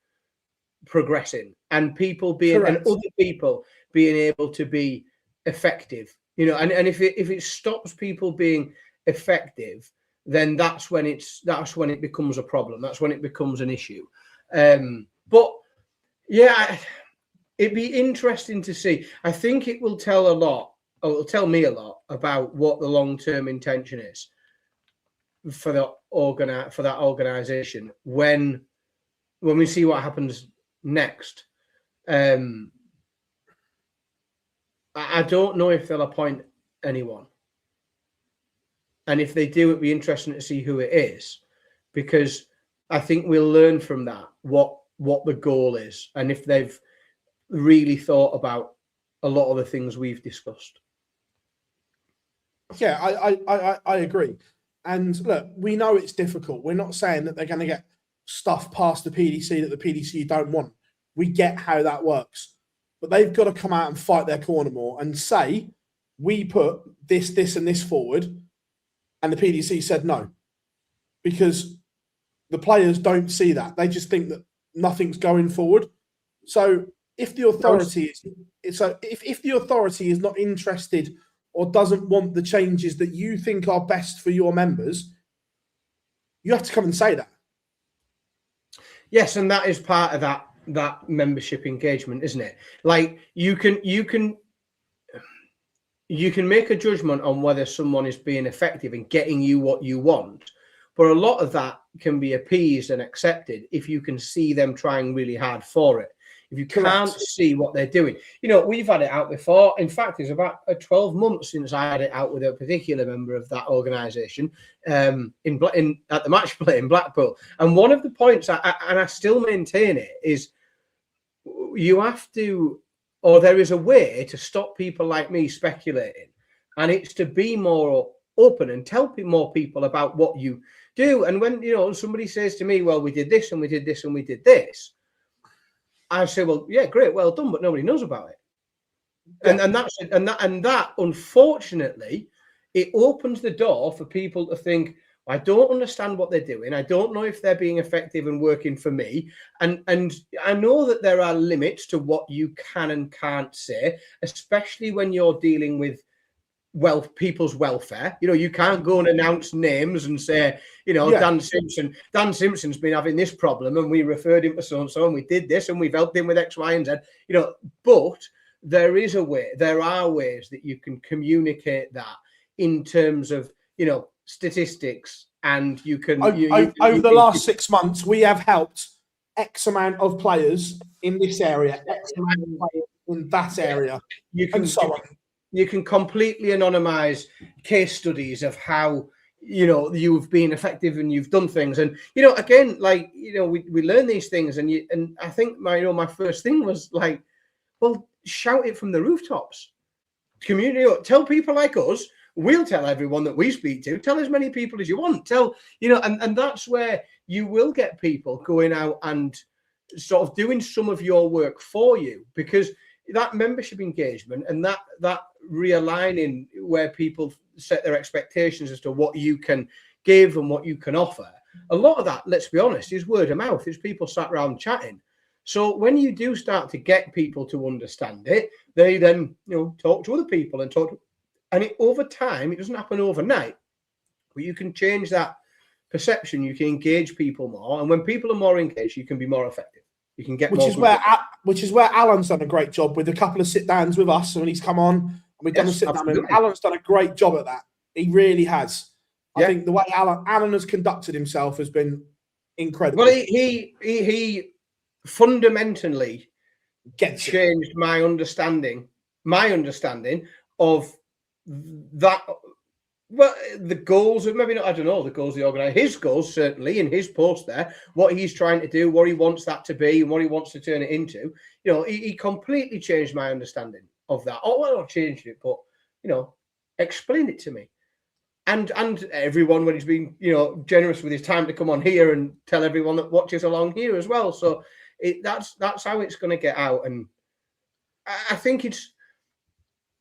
progressing and people being and other people being able to be effective. And if it stops people being effective, then that's when it becomes a problem. That's when it becomes an issue. But yeah, it'd be interesting to see. I think it will tell a lot, or it'll tell me a lot about what the long-term intention is for that organization when we see what happens next. I don't know if they'll appoint anyone. And if they do, it'd be interesting to see who it is, because I think we'll learn from that what the goal is and if they've really thought about a lot of the things we've discussed. Yeah, I agree. And look, we know it's difficult. We're not saying that they're going to get stuff past the PDC that the PDC don't want. We get how that works. But they've got to come out and fight their corner more and say, we put this, this, and this forward. And the PDC said no. Because the players don't see that. They just think that nothing's going forward. So if the authority if the authority is not interested or doesn't want the changes that you think are best for your members, you have to come and say that. Yes, and that is part of that membership engagement, isn't it? Like you can make a judgment on whether someone is being effective in getting you what you want, but a lot of that can be appeased and accepted if you can see them trying really hard for it. If you can't see what they're doing, we've had it out before. In fact, it's about 12 months since I had it out with a particular member of that organisation at the Matchplay in Blackpool. And one of the points, and I still maintain it, is you have to, or there is a way to stop people like me speculating, and it's to be more open and tell more people about what you do. And when somebody says to me, well, we did this and we did this and we did this, I say, well, yeah, great, well done, but nobody knows about it. Yeah. And that unfortunately, it opens the door for people to think, I don't understand what they're doing. I don't know if they're being effective and working for me. And I know that there are limits to what you can and can't say, especially when you're dealing with people's welfare. You can't go and announce names and say, Dan Simpson's been having this problem and we referred him to so and so and we did this and we've helped him with X, Y, and Z. But there is a way. There are ways that you can communicate that in terms of statistics, and you can over the last 6 months we have helped X amount of players in this area, X amount of players in that area, and so on. You can completely anonymize case studies of how you've been effective and you've done things. And again, we learn these things, and I think my first thing was like, well, shout it from the rooftops. Community, tell people like us. We'll tell everyone that we speak to. Tell as many people as you want. And that's where you will get people going out and sort of doing some of your work for you, because that membership engagement and that realigning where people set their expectations as to what you can give and what you can offer, a lot of that, let's be honest, is word of mouth. It's people sat around chatting. So when you do start to get people to understand it, they then talk to other people and over time, it doesn't happen overnight, but you can change that perception. You can engage people more, and when people are more engaged, you can be more effective. You can get which is where Alan's done a great job with a couple of sit downs with us when he's come on, and we've done a sit down. And Alan's done a great job at that. He really has. I think the way Alan has conducted himself has been incredible. Well, he fundamentally changed my understanding of that. Well, the goals of maybe not, I don't know, the goals of the organizer, his goals certainly in his post there, what he's trying to do, what he wants that to be, and what he wants to turn it into. He completely changed my understanding of that. Oh, well, not changed it, but explained it to me. And everyone, when he's been generous with his time to come on here and tell everyone that watches along here as well. So that's how it's going to get out. And I think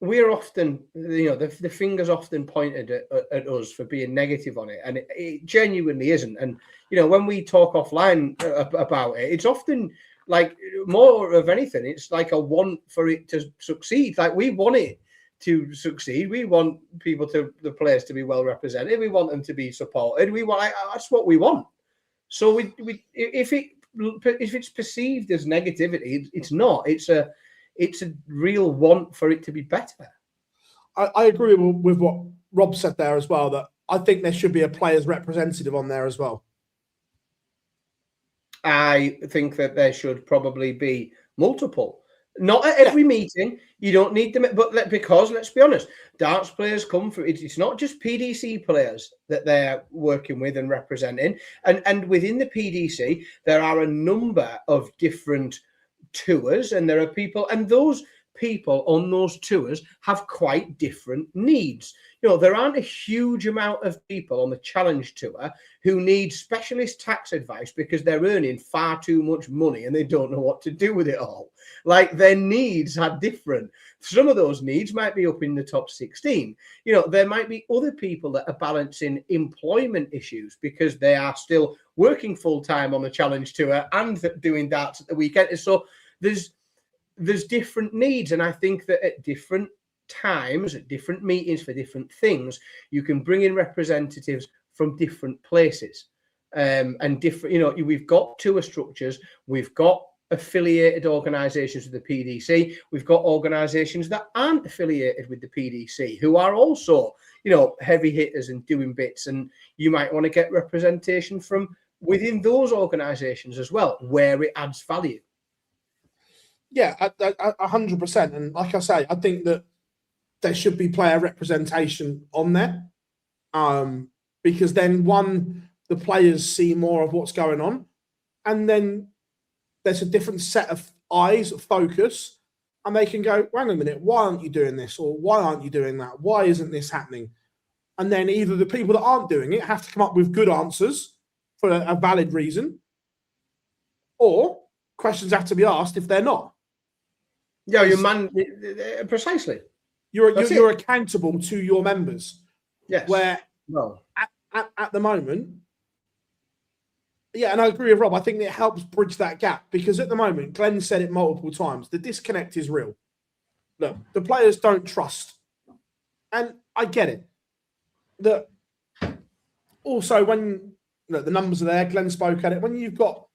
we're often, the finger's often pointed at us for being negative on it, and it genuinely isn't. And when we talk offline about it, it's often like more of anything, it's like a want for it to succeed. Like we want it to succeed. We want the players to be well represented. We want them to be supported. That's what we want. So if it's perceived as negativity, it's not. It's a real want for it to be better. I agree with what Rob said there as well, that I think there should be a players' representative on there as well. I think that there should probably be multiple. Not at every meeting. You don't need them, but because let's be honest, darts players come from. It's not just PDC players that they're working with and representing, and within the PDC there are a number of different tours, and there are people, and those people on those tours have quite different needs. You know, there aren't a huge amount of people on the Challenge Tour who need specialist tax advice because they're earning far too much money and they don't know what to do with it all. Like, their needs are different. Some of those needs might be up in the top 16. You know, there might be other people that are balancing employment issues because they are still working full time on the Challenge Tour and doing darts at the weekend. And so there's different needs. And I think that at different times, at different meetings for different things, you can bring in representatives from different places and different, you know, we've got tour structures, we've got affiliated organizations with the PDC, we've got organizations that aren't affiliated with the PDC who are also, you know, heavy hitters and doing bits, and you might want to get representation from within those organizations as well where it adds value. Yeah, 100%. And like I say, I think that there should be player representation on there, because then, one, the players see more of what's going on, and then there's a different set of eyes, focus, and they can go, wait a minute, why aren't you doing this? Or why aren't you doing that? Why isn't this happening? And then either the people that aren't doing it have to come up with good answers for a valid reason, or questions have to be asked if they're not. Yeah, your man, precisely. You're accountable to your members. Yes. Where at the moment, yeah, and I agree with Rob. I think it helps bridge that gap, because at the moment, Glenn said it multiple times, the disconnect is real. Look, the players don't trust, and I get it. That also, when look, the numbers are there, Glenn spoke at it. When you've got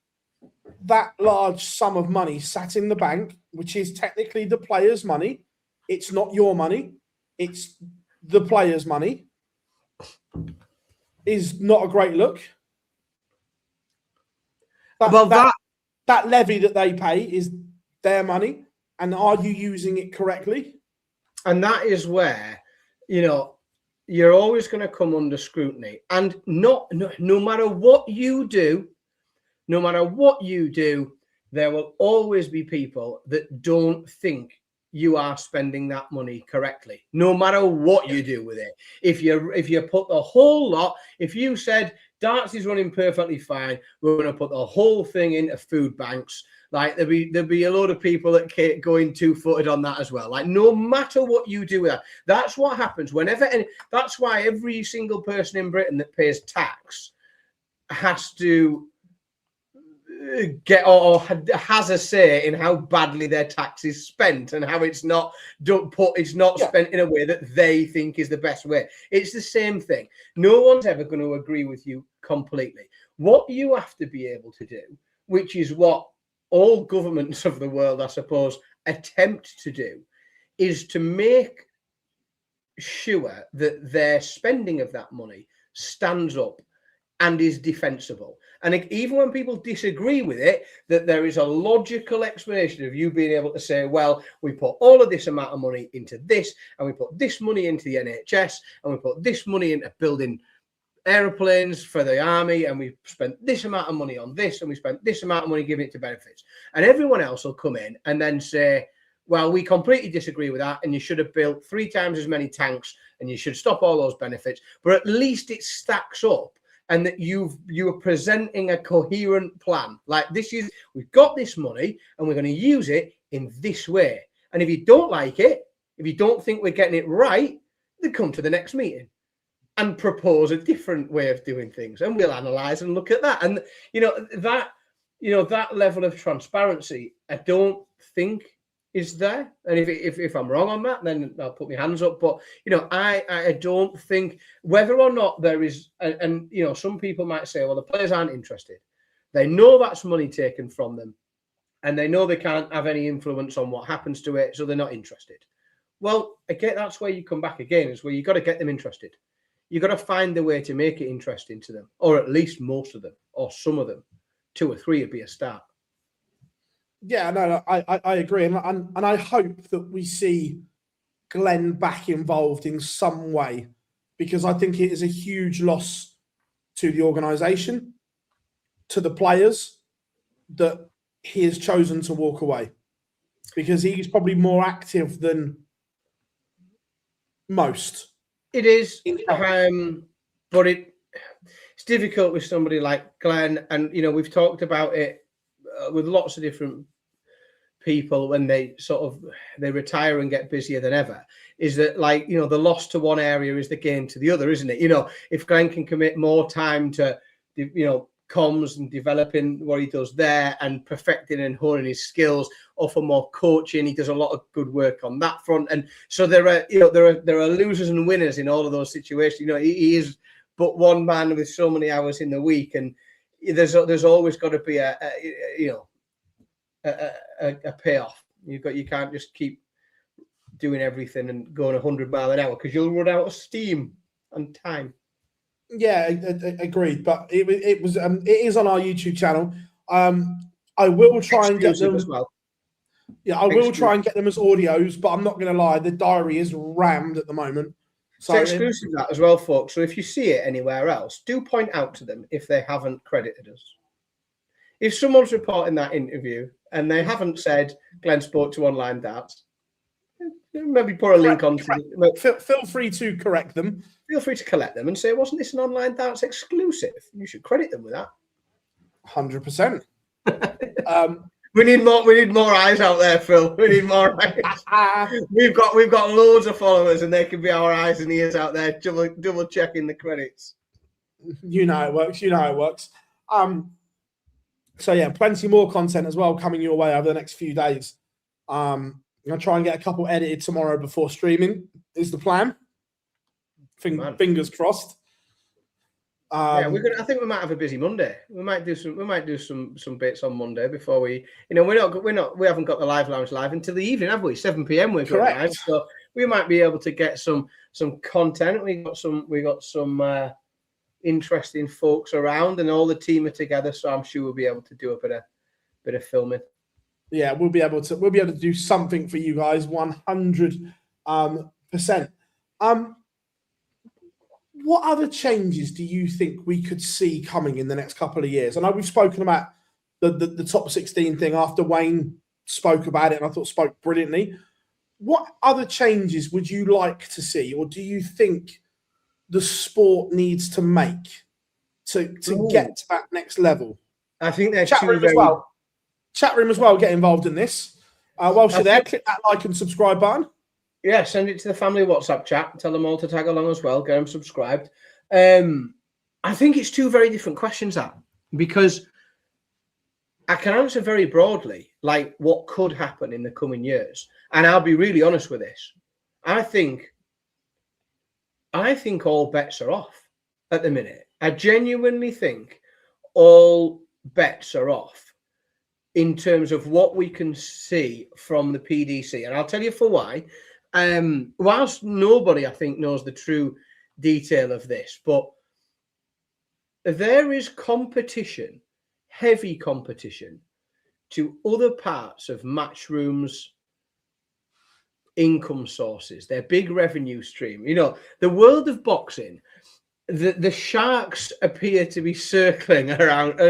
that large sum of money sat in the bank, which is technically the players' money, it's not your money, it's the players' money, is not a great look. That levy that they pay is their money, and are you using it correctly? And that is where, you know, you're always going to come under scrutiny, and no matter what you do, there will always be people that don't think you are spending that money correctly, no matter what you do with it. If you put the whole lot, if you said darts is running perfectly fine, we're going to put the whole thing into food banks, like there'd be a load of people that go in two-footed on that as well. Like, no matter what you do with that, that's what happens whenever, and that's why every single person in Britain that pays tax has to get or has a say in how badly their tax is spent and how it's not spent in a way that they think is the best way. It's the same thing. No one's ever going to agree with you completely. What you have to be able to do, which is what all governments of the world, I suppose, attempt to do, is to make sure that their spending of that money stands up and is defensible. And even when people disagree with it, that there is a logical explanation of you being able to say, well, we put all of this amount of money into this, and we put this money into the NHS, and we put this money into building aeroplanes for the army, and we spent this amount of money on this, and we spent this amount of money giving it to benefits. And everyone else will come in and then say, well, we completely disagree with that, and you should have built 3 times as many tanks, and you should stop all those benefits. But at least it stacks up, and that you are presenting a coherent plan. Like, we've got this money, and we're going to use it in this way. And if you don't like it, if you don't think we're getting it right, then come to the next meeting and propose a different way of doing things, and we'll analyze and look at that. And that level of transparency, I don't think is there. And if I'm wrong on that, then I'll put my hands up. But I don't think, whether or not there is, and some people might say, well, the players aren't interested. They know that's money taken from them, and they know they can't have any influence on what happens to it, so they're not interested. Well, again, that's where you come back again, is where you got to get them interested. You've got to find a way to make it interesting to them, or at least most of them, or some of them. 2 or 3 would be a start. Yeah, no, I agree. And I hope that we see Glenn back involved in some way, because I think it is a huge loss to the organisation, to the players, that he has chosen to walk away. because he's probably more active than most. It is, but it's difficult with somebody like Glenn, and we've talked about it with lots of different people when they retire and get busier than ever. Is that the loss to one area is the gain to the other, isn't it? If Glenn can commit more time to comms and developing what he does there and perfecting and honing his skills, offer more coaching, he does a lot of good work on that front. And so there are losers and winners in all of those situations. He is but one man with so many hours in the week, and there's always got to be a payoff. You can't just keep doing everything and going 100 miles an hour because you'll run out of steam and time. Yeah, agreed. But it is on our YouTube channel. I will try and get them as well. Yeah, I will try and get them as audios, but I'm not going to lie, the diary is rammed at the moment. So it's exclusive that as well, folks. So if you see it anywhere else, do point out to them if they haven't credited us. If someone's reporting that interview and they haven't said Glenn spoke to Online Darts, maybe put a link on. Feel free to correct them. Feel free to collect them and say, wasn't this an Online Darts exclusive? You should credit them with that. 100%. We need more eyes out there, Phil. We need more eyes. We've got loads of followers, and they can be our eyes and ears out there, double checking the credits. You know it works. So yeah, plenty more content as well coming your way over the next few days. I'm gonna try and get a couple edited tomorrow before streaming. Is the plan? Fingers crossed. Yeah, I think we might have a busy Monday. We might do some bits on Monday before we. We haven't got the live lounge live until the evening, have we? 7 p.m. we've got live, so we might be able to get some content. We got some interesting folks around, and all the team are together. So I'm sure we'll be able to do a bit of filming. Yeah, we'll be able to do something for you guys. 100%. What other changes do you think we could see coming in the next couple of years? I know we've spoken about the top 16 thing after Wayne spoke about it, and I thought spoke brilliantly. What other changes would you like to see, or do you think the sport needs to make to get to that next level? I think they're chat room as well. Get involved in this. Whilst you're there, click that like and subscribe button. Yeah, send it to the family WhatsApp chat. Tell them all to tag along as well. Get them subscribed. I think it's two very different questions, that, because I can answer very broadly, like what could happen in the coming years. And I'll be really honest with this. I think all bets are off at the minute. I genuinely think all bets are off in terms of what we can see from the PDC. And I'll tell you for why. Whilst nobody, I think, knows the true detail of this, but there is competition, heavy competition, to other parts of Matchroom's income sources, their big revenue stream. The world of boxing, the sharks appear to be circling around,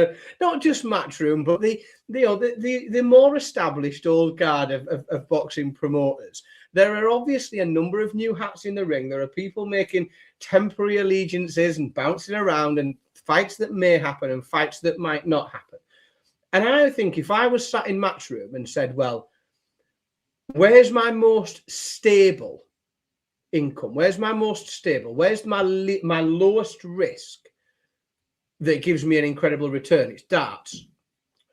not just Matchroom, but the more established old guard of boxing promoters. There are obviously a number of new hats in the ring. There are people making temporary allegiances and bouncing around, and fights that may happen and fights that might not happen. And I think if I was sat in Matchroom and said, well, where's my most stable income? Where's my most stable? Where's my lowest risk that gives me an incredible return? It's darts.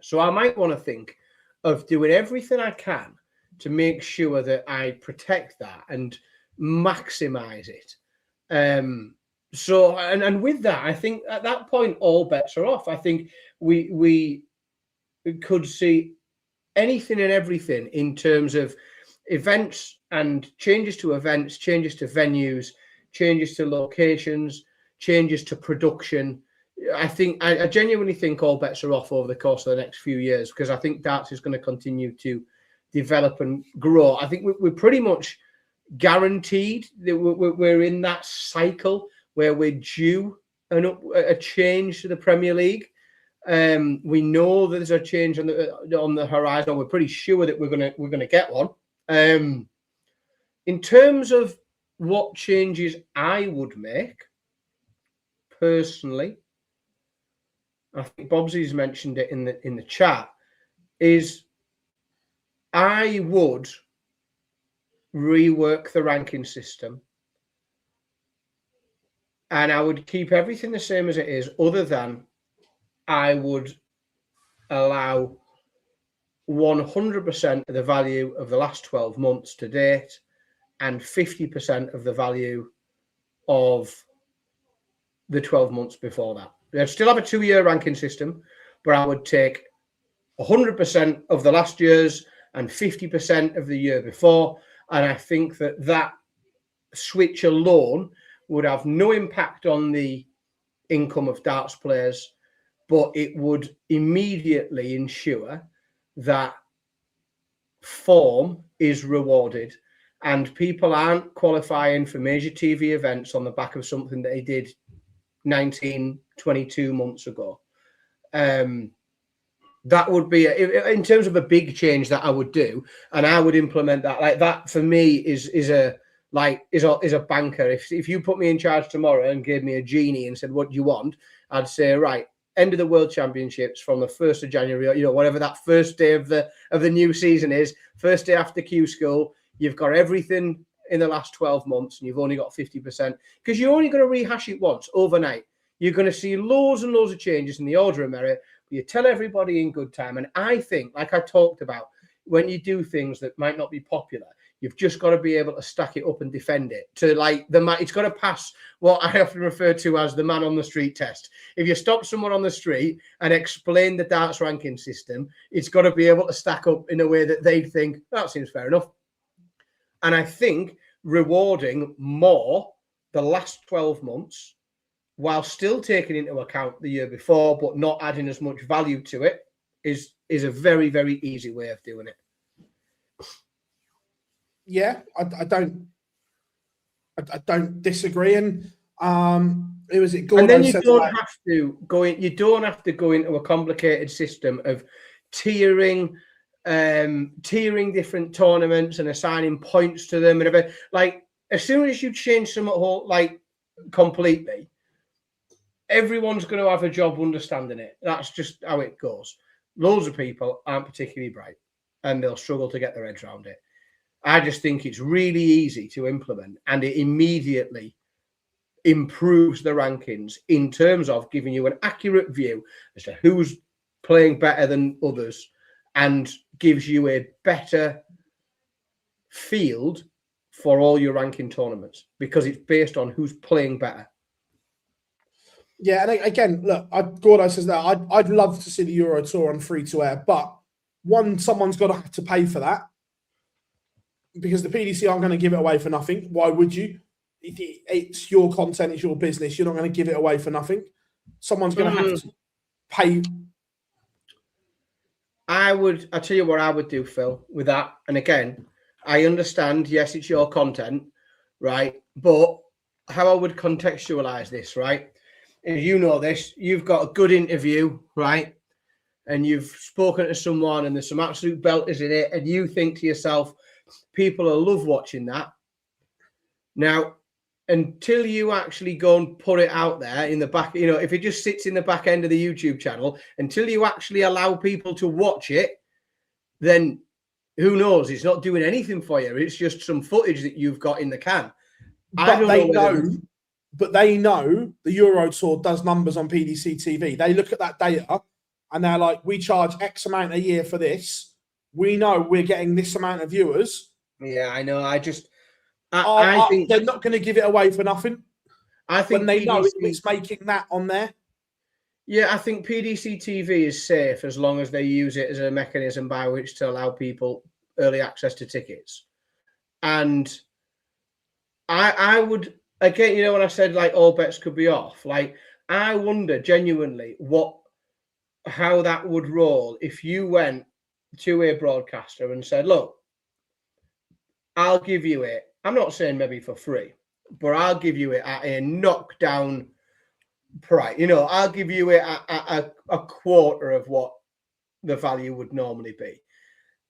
So I might want to think of doing everything I can to make sure that I protect that and maximize it. So with that, I think at that point, all bets are off. I think we could see anything and everything in terms of events and changes to events, changes to venues, changes to locations, changes to production. I genuinely think all bets are off over the course of the next few years, because I think darts is going to continue to develop and grow. I think we're pretty much guaranteed that we're in that cycle where we're due a change to the Premier League. We know that there's a change on the horizon. We're pretty sure that we're gonna get one. In terms of what changes I would make personally, I think Bobsy's mentioned it in the chat, is I would rework the ranking system, and I would keep everything the same as it is, other than I would allow 100% of the value of the last 12 months to date and 50% of the value of the 12 months before that. I'd still have a 2-year ranking system, but I would take 100% of the last year's and 50% of the year before. And I think that switch alone would have no impact on the income of darts players, but it would immediately ensure that form is rewarded and people aren't qualifying for major TV events on the back of something that they did 19, 22 months ago. That would be, in terms of a big change that I would do, and I would implement that. Like that for me is a banker. If you put me in charge tomorrow and gave me a genie and said, "What do you want?" I'd say, right, end of the World Championships from the 1st of January, whatever that first day of the new season is, first day after Q School. You've got everything in the last 12 months and you've only got 50% because you're only going to rehash it once overnight. You're going to see loads and loads of changes in the order of merit. But you tell everybody in good time. And I think, like I talked about, when you do things that might not be popular, you've just got to be able to stack it up and defend it. It's got to pass what I often refer to as the man on the street test. If you stop someone on the street and explain the darts ranking system, it's got to be able to stack up in a way that they think, that seems fair enough. And I think rewarding more the last 12 months while still taking into account the year before, but not adding as much value to it is a very, very easy way of doing it. Yeah, I don't disagree. And it was it. And then you don't have to go in. You don't have to go into a complicated system of tiering different tournaments and assigning points to them and everything. Like as soon as you change some whole completely, everyone's going to have a job understanding it. That's just how it goes. Loads of people aren't particularly bright and they'll struggle to get their heads around it. I just think it's really easy to implement and it immediately improves the rankings in terms of giving you an accurate view as to who's playing better than others and gives you a better field for all your ranking tournaments because it's based on who's playing better. Yeah, and again, look, Gordo says that I'd love to see the Euro Tour on free to air, but someone's got to have to pay for that because the PDC aren't going to give it away for nothing. Why would you? It's your content, it's your business. You're not going to give it away for nothing. Someone's going to have to pay. I'll tell you what I would do, Phil, with that. And again, I understand, yes, it's your content, right? But how I would contextualize this, right? If you know this, you've got a good interview, right? And you've spoken to someone and there's some absolute belters in it, and you think to yourself, people will love watching that. Now, until you actually go and put it out there in the back, if it just sits in the back end of the YouTube channel, until you actually allow people to watch it, then who knows? It's not doing anything for you. It's just some footage that you've got in the can. But they know the Euro Tour does numbers on PDC TV. They look at that data and they're like, we charge X amount a year for this. We know we're getting this amount of viewers. Yeah, I know. I think they're not going to give it away for nothing. I think when they know it's making that on there. Yeah, I think PDC TV is safe as long as they use it as a mechanism by which to allow people early access to tickets. And I would, again, when I said all bets could be off, I wonder genuinely how that would roll if you went to a broadcaster and said, look, I'll give you it. I'm not saying maybe for free, but I'll give you it at a knockdown price. You know, I'll give you a quarter of what the value would normally be,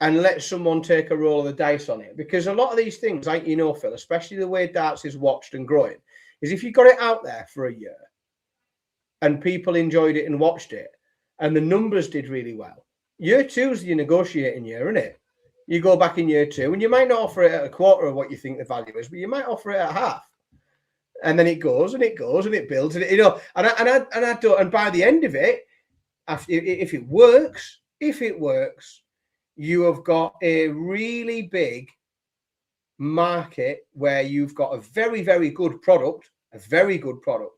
and let someone take a roll of the dice on it. Because a lot of these things, like, you know, Phil, especially the way darts is watched and growing, is if you got it out there for a year and people enjoyed it and watched it and the numbers did really well, year two is your negotiating year, isn't it? You go back in year two and you might not offer it at a quarter of what you think the value is, but you might offer it at half. And then it goes and it goes and it builds, and it, you know, and I don't, and by the end of it, if it works, you have got a really big market where you've got a very, very good product,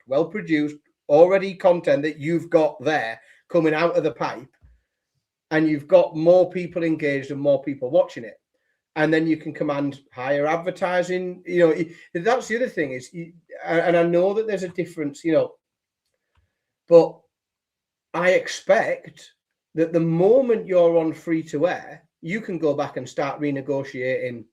well produced, already content that you've got there coming out of the pipe, and you've got more people engaged and more people watching it. And then you can command higher advertising. You know, that's the other thing is, and I know that there's a difference, you know, but I expect that the moment you're on free to air, you can go back and start renegotiating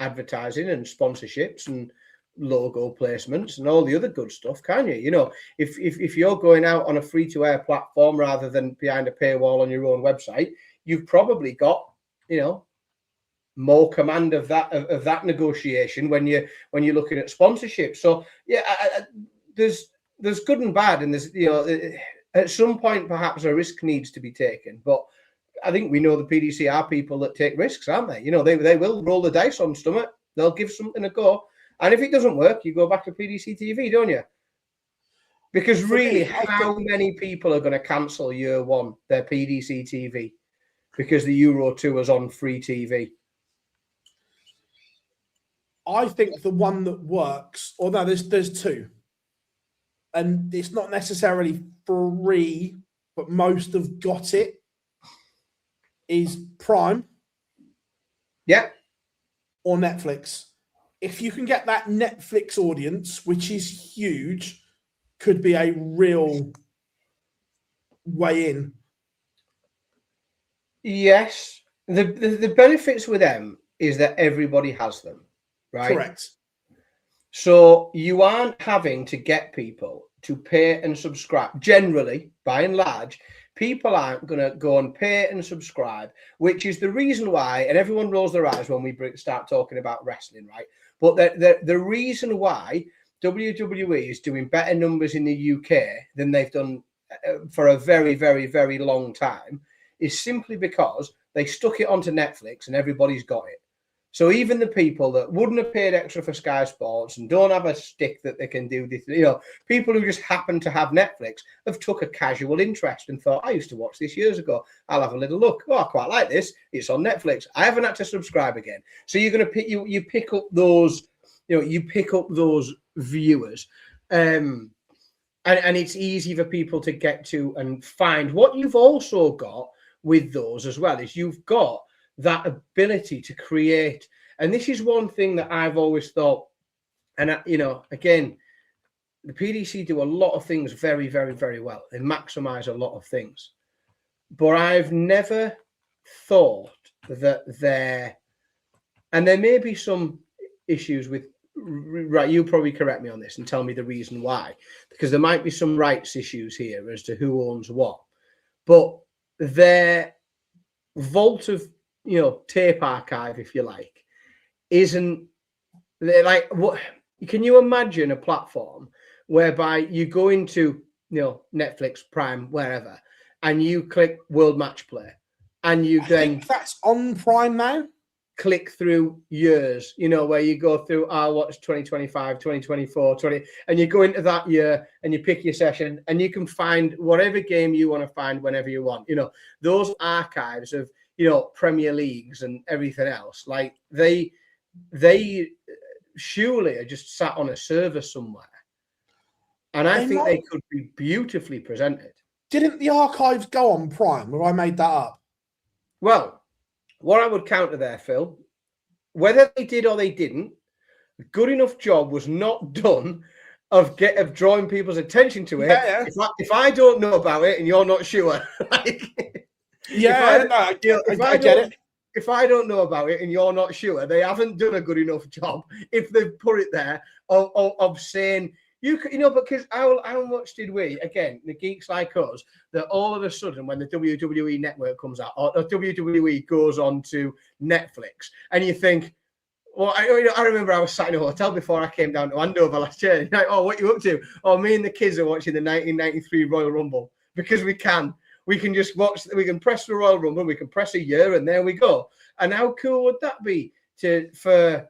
advertising and sponsorships and logo placements and all the other good stuff, can you? You know, if you're going out on a free to air platform rather than behind a paywall on your own website, you've probably got, you know, more command of that negotiation when you're looking at sponsorship. So yeah, there's good and bad, and there's, you know, at some point perhaps a risk needs to be taken. But I think we know the PDC are people that take risks, aren't they? You know, they will roll the dice on stomach. They'll give something a go, and if it doesn't work, you go back to PDC TV, don't you? Because really, how many people are going to cancel year one their PDC TV because the Euro Tour is on free TV? I think the one that works, or no, there's two, and it's not necessarily free, but most have got it, is Prime. Yeah. Or Netflix. If you can get that Netflix audience, which is huge, could be a real way in. Yes. The benefits with them is that everybody has them. Right. Correct. So you aren't having to get people to pay and subscribe. Generally, by and large, people aren't going to go and pay and subscribe, which is the reason why, and everyone rolls their eyes when we start talking about wrestling, right? But the reason why WWE is doing better numbers in the UK than they've done for a very, very, very long time is simply because they stuck it onto Netflix and everybody's got it. So even the people that wouldn't have paid extra for Sky Sports and don't have a stick that they can do this, you know, people who just happen to have Netflix have took a casual interest and thought, I used to watch this years ago. I'll have a little look. Oh, I quite like this. It's on Netflix. I haven't had to subscribe again. So you're going to pick, you pick up those, you know, you pick up those viewers. And it's easy for people to get to and find. What you've also got with those as well is you've got that ability to create. And this is one thing that I've always thought, and you know, again, the PDC do a lot of things very, very, very well. They maximize a lot of things, but I've never thought that and there may be some issues with, right, you'll probably correct me on this and tell me the reason why, because there might be some rights issues here as to who owns what, but their vault of, you know, tape archive, if you like, isn't like, what can you imagine a platform whereby you go into, you know, Netflix, Prime, wherever, and you click World Matchplay, and you then that's on Prime now. Click through years, you know, where you go through, what's 2025, 2024, 20, and you go into that year and you pick your session and you can find whatever game you want to find whenever you want. You know, those archives of, you know, Premier Leagues and everything else, like they surely are just sat on a server somewhere. And I think they could be beautifully presented. Didn't the archives go on Prime, or I made that up? Well, what I would counter there, Phil, whether they did or they didn't, a good enough job was not done of drawing people's attention to it. Yeah. If I don't know about it and you're not sure, like, I get it. If I don't know about it and you're not sure, they haven't done a good enough job if they've put it there of saying, because how much did we, again, the geeks like us, that all of a sudden when the WWE network comes out or WWE goes on to Netflix, and you think, well, I remember I was sat in a hotel before I came down to Andover last year. Like, oh, what you up to? Oh, me and the kids are watching the 1993 Royal Rumble because we can. We can just watch. We can press the Royal Rumble. We can press a year, and there we go. And how cool would that be for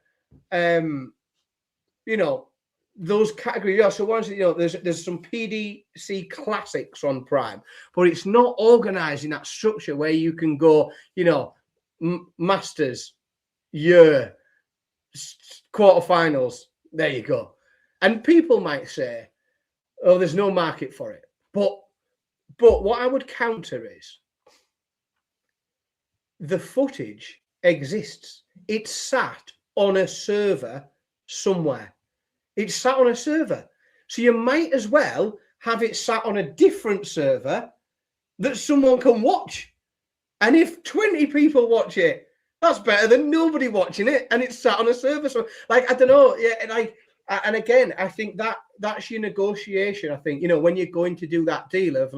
those categories? Yeah, so once there's some PDC classics on Prime, but it's not organised in that structure where you can go, Masters, year, quarterfinals. There you go. And people might say, "Oh, there's no market for it," but what I would counter is the footage exists. It's sat on a server somewhere. It's sat on a server. So you might as well have it sat on a different server that someone can watch. And if 20 people watch it, that's better than nobody watching it. And it's sat on a server. So, I don't know. Yeah, and again, I think that's your negotiation. I think, when you're going to do that deal of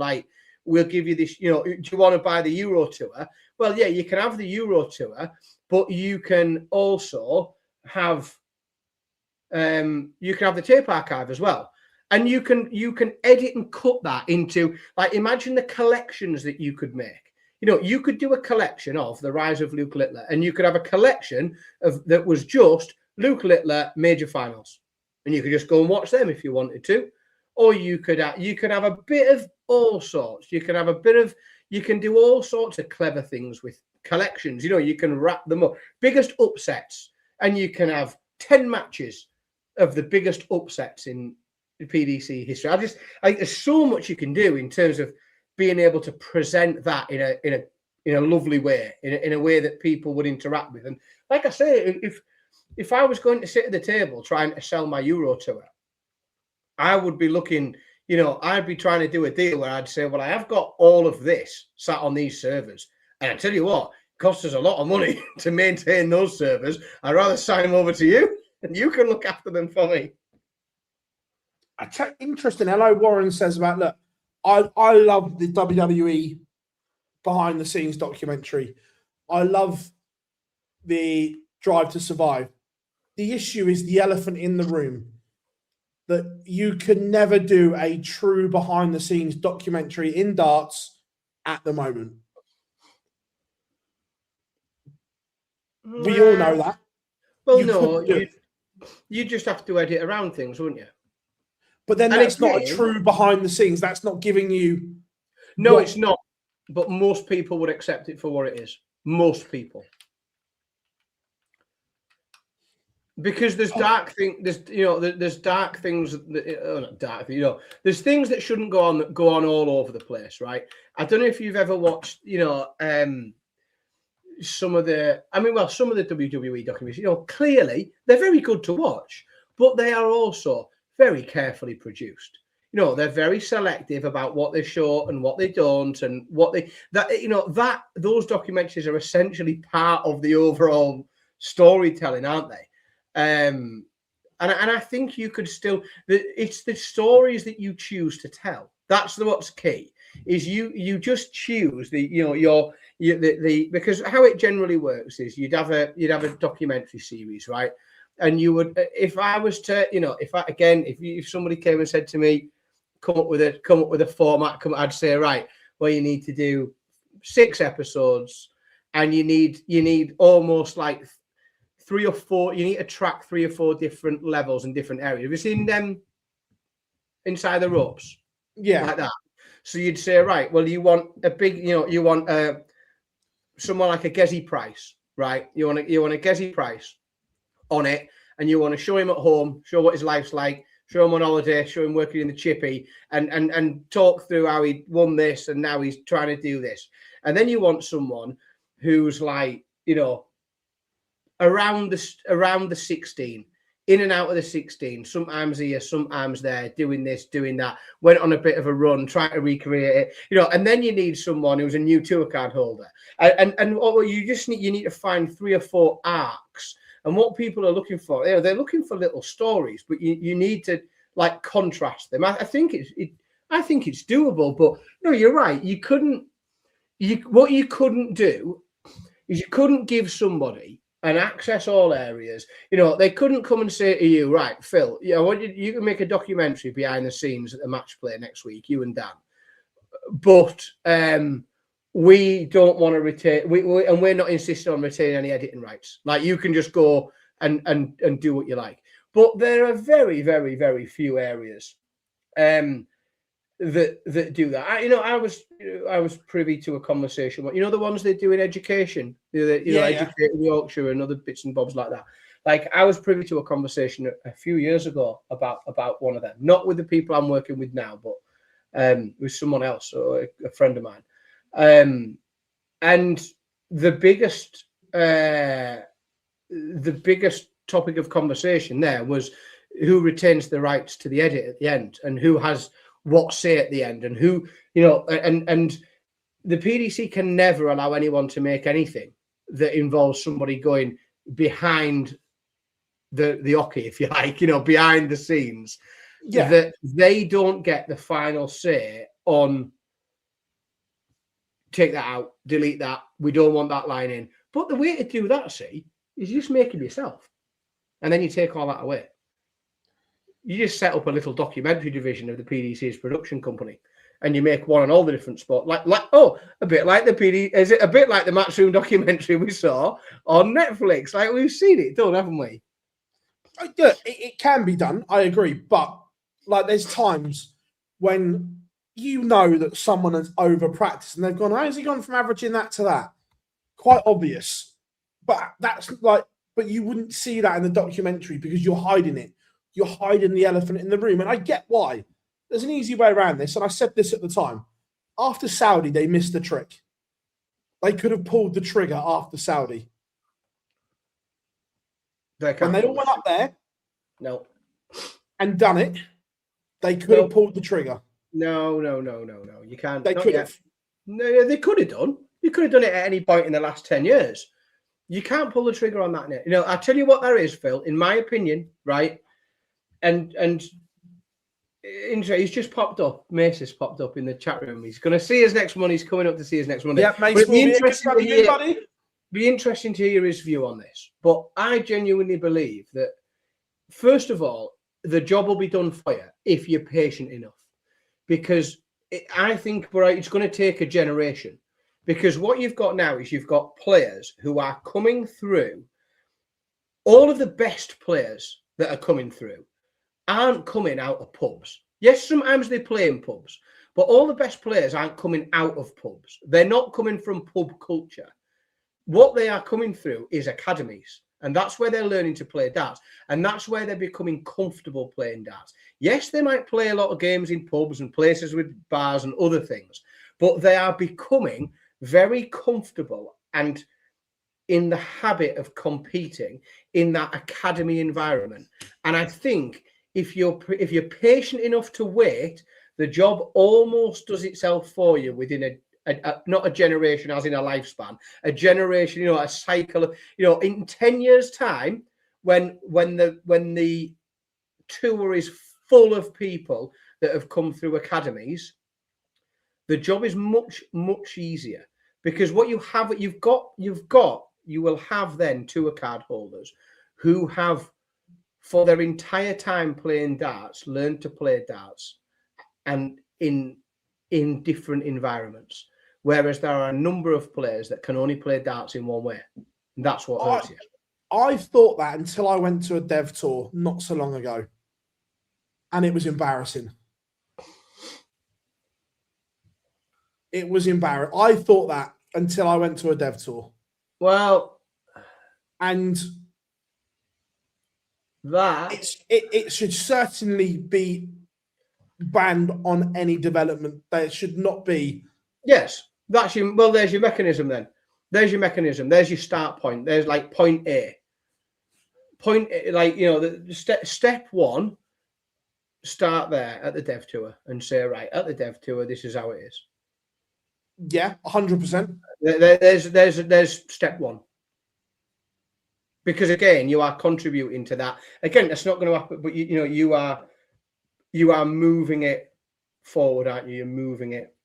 we'll give you this, do you want to buy the Euro Tour? Well, yeah, you can have the Euro Tour, but you can also have the tape archive as well. And you can edit and cut that into, imagine the collections that you could make. You could do a collection of the rise of Luke Littler, and you could have a collection that was just Luke Littler major finals. And you could just go and watch them if you wanted to. Or you could have a bit of all sorts. You can do all sorts of clever things with collections. You can wrap them up. Biggest upsets. And you can have 10 matches of the biggest upsets in PDC history. There's so much you can do in terms of being able to present that in a lovely way, in a way that people would interact with. And like I say, if I was going to sit at the table trying to sell my Euro Tour, I would be looking, I'd be trying to do a deal where I'd say, well, I have got all of this sat on these servers. And I tell you what, it costs us a lot of money to maintain those servers. I'd rather sign them over to you and you can look after them for me. Interesting. Hello, Warren says about, look, I love the WWE behind the scenes documentary. I love the Drive to Survive. The issue is the elephant in the room, that you can never do a true behind the scenes documentary in darts at the moment. We all know that. Well, you just have to edit around things, wouldn't you? But then that's not a true behind the scenes. That's not giving you... No, it's not. But most people would accept it for what it is. Most people. Because there's dark things, there's dark things, not dark, there's things that shouldn't go on all over the place, right? I don't know if you've ever watched, some of the WWE documentaries, clearly they're very good to watch, but they are also very carefully produced. They're very selective about what they show and what they don't, and those documentaries are essentially part of the overall storytelling, aren't they? And I think you could still. It's the stories that you choose to tell. That's what's key. Is you just choose the because how it generally works is you'd have a documentary series, right? And you would, if I was to, if somebody came and said to me, come up with a format, I'd say, right, well, you need to do 6 episodes, and you need almost like 3 or 4. You need to track 3 or 4 different levels in different areas. Have you seen them Inside the Ropes? Yeah, like that. So you'd say, right, well, you want a big, you want someone like a Gezi Price, right? You want a Gezi Price on it, and you want to show him at home, show what his life's like, show him on holiday, show him working in the chippy, and talk through how he won this and now he's trying to do this. And then you want someone who's like, around the 16, in and out of the 16, sometimes here, sometimes there, doing this, doing that, went on a bit of a run, trying to recreate it, and then you need someone who's a new tour card holder. And what you need to find 3 or 4 arcs. And what people are looking for, they're looking for little stories, but you need to like contrast them. I think it's doable, but no, you're right. What you couldn't do is you couldn't give somebody and access all areas. They couldn't come and say to you, right, Phil, you can make a documentary behind the scenes at the match play next week, you and Dan. But we don't want to retain, and we're not insisting on retaining any editing rights. Like, you can just go and do what you like. But there are very, very, very few areas that do that. I was privy to a conversation. The ones they do in education, Educating Yorkshire and other bits and bobs like that. Like, I was privy to a conversation a few years ago about one of them, not with the people I'm working with now, but with someone else, or a friend of mine. And the biggest topic of conversation there was who retains the rights to the edit at the end, and who has what say at the end, and who, and the PDC can never allow anyone to make anything that involves somebody going behind the hockey, if you like, behind the scenes. Yeah, that they don't get the final say on, take that out, delete that, we don't want that line in. But the way to do that, is you just make it yourself, and then you take all that away. You just set up a little documentary division of the PDC's production company, and you make one on all the different sports. A bit like the PD. Is it a bit like the Matchroom documentary we saw on Netflix? Like, we've seen it done, haven't we? Yeah, it can be done. I agree, but like, there's times when that someone has over practiced and they've gone, how's he gone from averaging that to that? Quite obvious, but but you wouldn't see that in the documentary because you're hiding it. You're hiding the elephant in the room. And I get why. There's an easy way around this. And I said this at the time. After Saudi, they missed the trick. They could have pulled the trigger after Saudi. When they all went up there and done it, they could have pulled the trigger. No. You can't. They could have. No, they could have done. You could have done it at any point in the last 10 years. You can't pull the trigger on that now. I tell you what there is, Phil, in my opinion, right? And he's just popped up. Mace's popped up in the chat room. He's going to see us next Monday. He's coming up to see us next Monday. Yeah, Mace, be interesting to hear his view on this. But I genuinely believe that, first of all, the job will be done for you if you're patient enough. Because I think it's going to take a generation. Because what you've got now is you've got players who are coming through. All of the best players that are coming through aren't coming out of pubs. Yes, sometimes they play in pubs, but all the best players aren't coming out of pubs. They're not coming from pub culture. What they are coming through is academies, and that's where they're learning to play darts, and that's where they're becoming comfortable playing darts. Yes, they might play a lot of games in pubs and places with bars and other things, but they are becoming very comfortable and in the habit of competing in that academy environment. And I think if you're patient enough to wait, the job almost does itself for you within not a generation as in a lifespan, a generation, a cycle of, in 10 years time, when the tour is full of people that have come through academies, the job is much, much easier, because what you will have then tour card holders who have, for their entire time playing darts, learned to play darts and in different environments. Whereas there are a number of players that can only play darts in one way. And that's what hurts you. I thought that until I went to a dev tour not so long ago. And it was embarrassing. It was embarrassing. I thought that until I went to a dev tour. Well, and that it should certainly be banned on any development. There should not be. Yes, there's your mechanism then. There's your mechanism. There's your start point. There's like point A. Step one, start there at the dev tour and say, right, at the dev tour, this is how it is. Yeah, 100%. There's step one. Because again, you are contributing to that. Again, that's not going to happen, but you are you are moving it forward, aren't you? You're moving it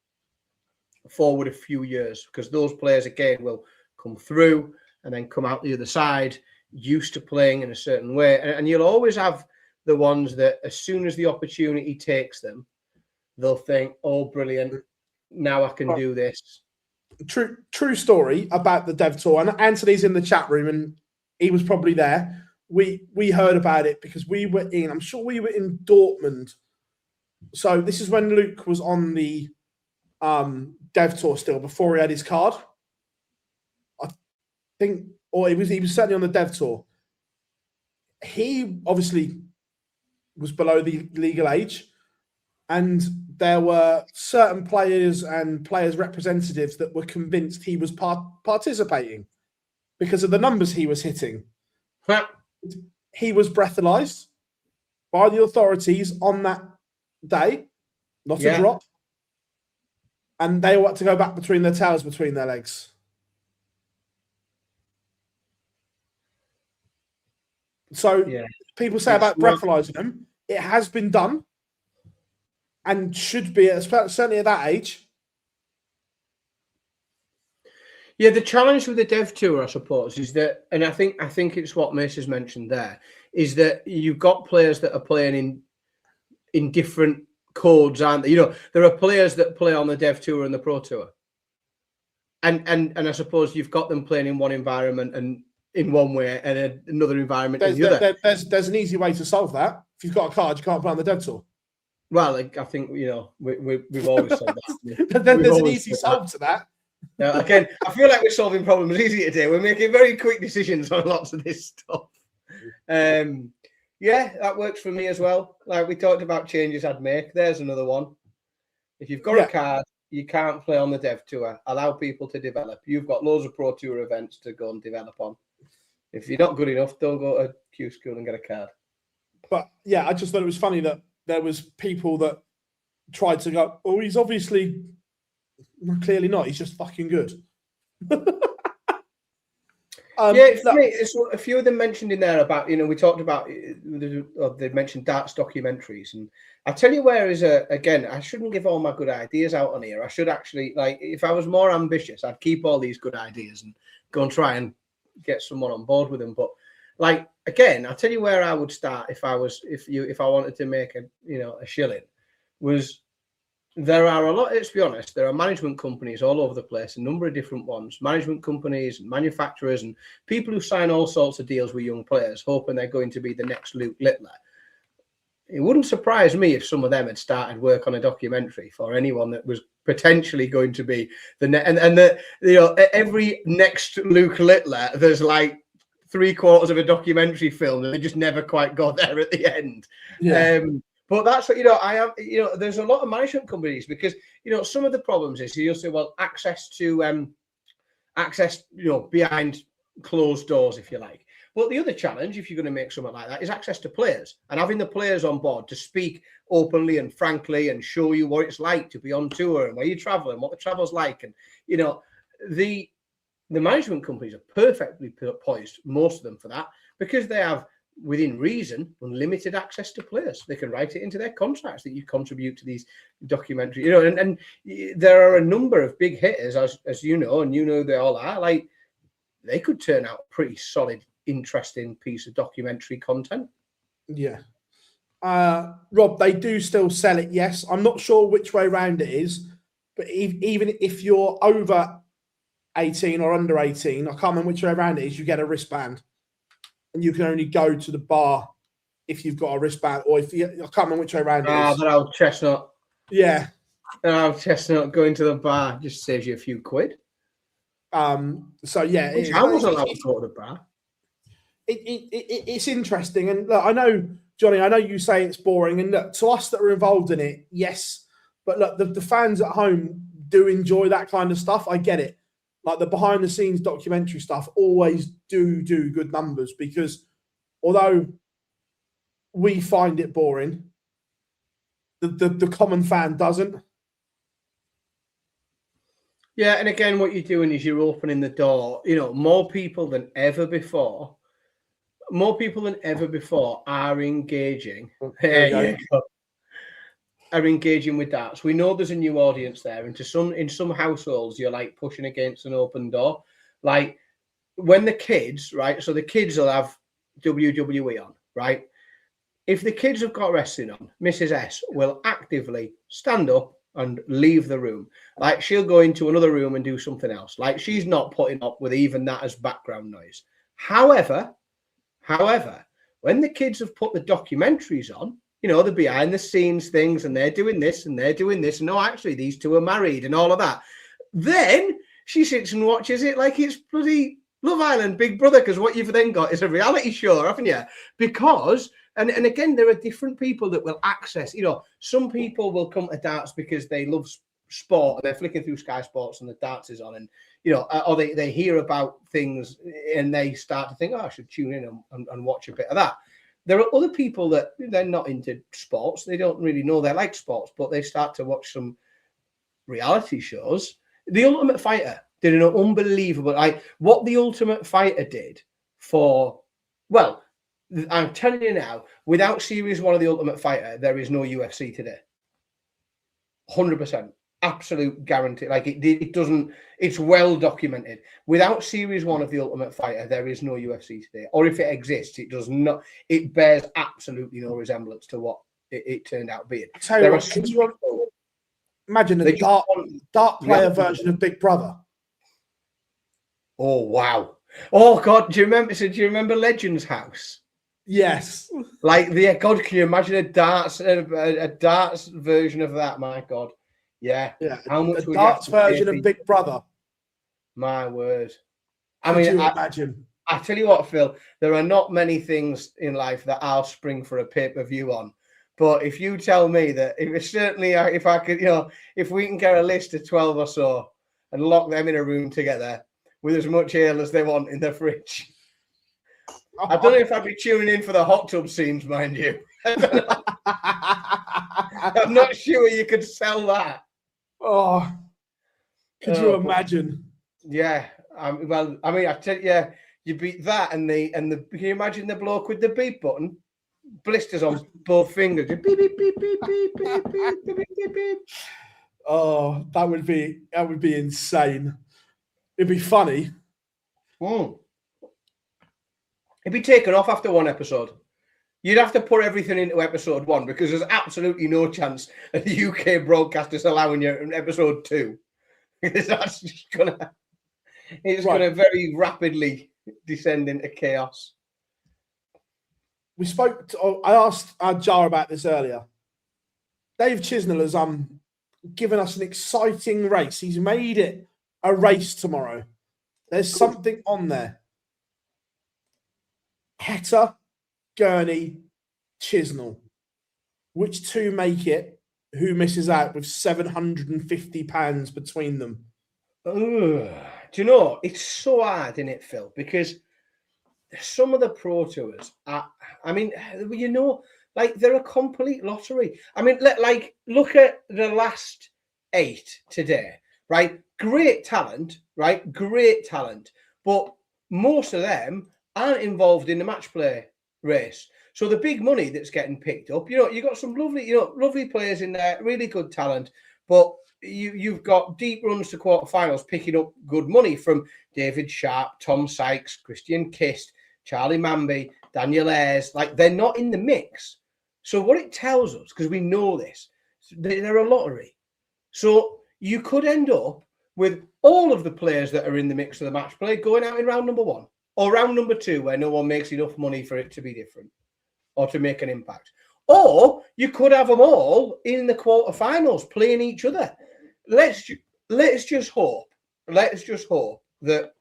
forward a few years, because those players again will come through and then come out the other side used to playing in a certain way, and you'll always have the ones that as soon as the opportunity takes them, they'll think, oh brilliant, now I can do this. True story about the dev tour, and Anthony's in the chat room and he was probably there. We heard about it because I'm sure we were in Dortmund. So this is when Luke was on the dev tour still, before he had his card, I think, or he was certainly on the dev tour. He obviously was below the legal age, and there were certain players and players' representatives that were convinced he was participating because of the numbers he was hitting. He was breathalyzed by the authorities on that day, not a drop, and they were to go back between their tails between their legs. So people say about breathalyzing them, it has been done and should be, certainly at that age. Yeah, the challenge with the dev tour, I suppose, is that, and I think it's what Mace mentioned there, is that you've got players that are playing in different codes, aren't they? You know, there are players that play on the dev tour and the pro tour, and I suppose you've got them playing in one environment and in one way, and another environment in the other. There's an easy way to solve that. If you've got a card, you can't play on the dev tour. Well, I think, you know, we've always said that. There's an easy solve to that. Again, I feel like we're solving problems easy today. We're making very quick decisions on lots of this stuff. Yeah, that works for me as well. Like we talked about changes I'd make. There's another one. If you've got a card, you can't play on the dev tour. Allow people to develop. You've got loads of pro tour events to go and develop on. If you're not good enough, don't go to Q school and get a card. But yeah, I just thought it was funny that there was people that tried to go, oh, he's obviously clearly not. He's just fucking good. It's a few of them mentioned in there about, you know, we talked about, they mentioned darts documentaries. And I tell you where is again, I shouldn't give all my good ideas out on here. I should actually, like, if I was more ambitious, I'd keep all these good ideas and go and try and get someone on board with them. But like, again, I'll tell you where I would start if I wanted to make a shilling, was there are a lot, let's be honest, there are management companies all over the place, a number of different ones, management companies and manufacturers and people who sign all sorts of deals with young players, hoping they're going to be the next Luke Littler. It wouldn't surprise me if some of them had started work on a documentary for anyone that was potentially going to be every next Luke Littler, there's like 3/4 of a documentary film and they just never quite got there at the end. But that's what, there's a lot of management companies, because, some of the problems is you'll say, well, access, behind closed doors, if you like. But the other challenge, if you're going to make something like that, is access to players and having the players on board to speak openly and frankly and show you what it's like to be on tour and where you travel and what the travel's like. And, the management companies are perfectly poised, most of them, for that, because they have, within reason, unlimited access to players. They can write it into their contracts that you contribute to these documentaries, and there are a number of big hitters, as you know, and they all are, like, they could turn out a pretty solid, interesting piece of documentary content. Yeah. Rob, they do still sell it, yes. I'm not sure which way around it is, but even if you're over 18 or under 18, I can't remember which way around it is, you get a wristband. And you can only go to the bar if you've got a wristband, or if you, I can't remember which way around it is. That old chestnut. Yeah. That old chestnut going to the bar just saves you a few quid. So yeah, I wasn't allowed to go to the bar. It's interesting, and look, I know, Johnny, I know you say it's boring, and look, to us that are involved in it, yes, but look, the fans at home do enjoy that kind of stuff. I get it. Like the behind the scenes documentary stuff always do good numbers, because although we find it boring, the common fan doesn't. Yeah, and again, what you're doing is you're opening the door. More people than ever before are engaging. There you go. are engaging with darts. We know there's a new audience there, and in some households, you're like pushing against an open door. Like when the kids, right? So the kids will have WWE on, right? If the kids have got wrestling on, Mrs. S will actively stand up and leave the room. Like she'll go into another room and do something else. Like she's not putting up with even that as background noise. However, when the kids have put the documentaries on, you know, the behind the scenes things, and they're doing this and they're doing this, and no, actually these two are married and all of that, then she sits and watches it like it's bloody Love Island, Big Brother, because what you've then got is a reality show, haven't you? Because, and again, there are different people that will access, you know, some people will come to darts because they love sport and they're flicking through Sky Sports and the darts is on, and, you know, or they hear about things and they start to think, oh, I should tune in and watch a bit of that. There are other people that they're not into sports. They don't really know they like sports, but they start to watch some reality shows. The Ultimate Fighter did an unbelievable, like what the Ultimate Fighter did for, well, I'm telling you now, without Series 1 of the Ultimate Fighter, there is no UFC today. 100%. Absolute guarantee. Like it doesn't, it's well documented. Without Series 1 of the Ultimate Fighter, there is no UFC today. Or if it exists, it does not, it bears absolutely no resemblance to what it turned out being. Imagine a dart player version of Big Brother. Oh wow! Oh God! Do you remember Legends House? Yes. Like God, can you imagine a darts version of that? My God, yeah. How much a darts version of Big Brother? My word! Could you imagine? I tell you what, Phil. There are not many things in life that I'll spring for a pay-per-view on. But if you tell me that, if I could, you know, if we can get a list of 12 or so and lock them in a room together with as much ale as they want in their fridge, I don't know if I'd be tuning in for the hot tub scenes, mind you. I'm not sure you could sell that. Oh, could you imagine? Yeah. Well, I mean, I tell you, you beat that and can you imagine the bloke with the beep button? Blisters on both fingers. Beep, beep, beep, beep, beep, beep, beep, beep, beep, beep. Oh, that would be insane. It'd be funny. It'd be taken off after one episode. You'd have to put everything into episode 1 because there's absolutely no chance of the UK broadcasters allowing you in episode 2. Because that's just gonna very rapidly descend into chaos. I asked Jar about this earlier. Dave Chisnell has given us an exciting race. He's made it a race tomorrow. There's something on there. Heta, Gurney, Chisnell. Which two make it? Who misses out with £750 between them? Do you know, it's so hard, isn't it, Phil? Because some of the pro tours are, I mean, you know, like they're a complete lottery. I mean, look at the last 8 today, right? Great talent, right? Great talent. But most of them aren't involved in the match play race. So the big money that's getting picked up, you know, you've got some lovely players in there, really good talent, but you've got deep runs to quarterfinals picking up good money from David Sharp, Tom Sykes, Christian Kist, Charlie Mamby, Daniel Ayres. Like, they're not in the mix. So what it tells us, because we know this, they're a lottery. So you could end up with all of the players that are in the mix of the match play going out in round number 1 or round number 2, where no one makes enough money for it to be different or to make an impact. Or you could have them all in the quarterfinals playing each other. Let's just hope that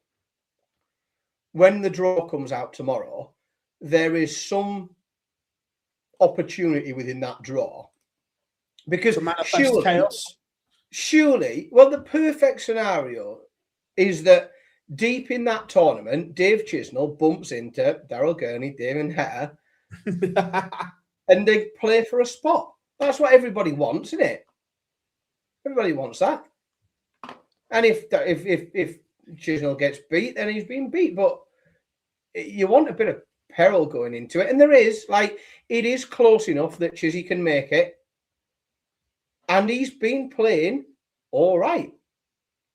when the draw comes out tomorrow, there is some opportunity within that draw. Because surely, well, the perfect scenario is that deep in that tournament, Dave Chisnell bumps into Daryl Gurney, Damon Heta, and they play for a spot. That's what everybody wants, isn't it? Everybody wants that. And if Chisnell gets beat, then he's been beat. But you want a bit of peril going into it. And there is, like, it is close enough that Chizzy can make it. And he's been playing all right.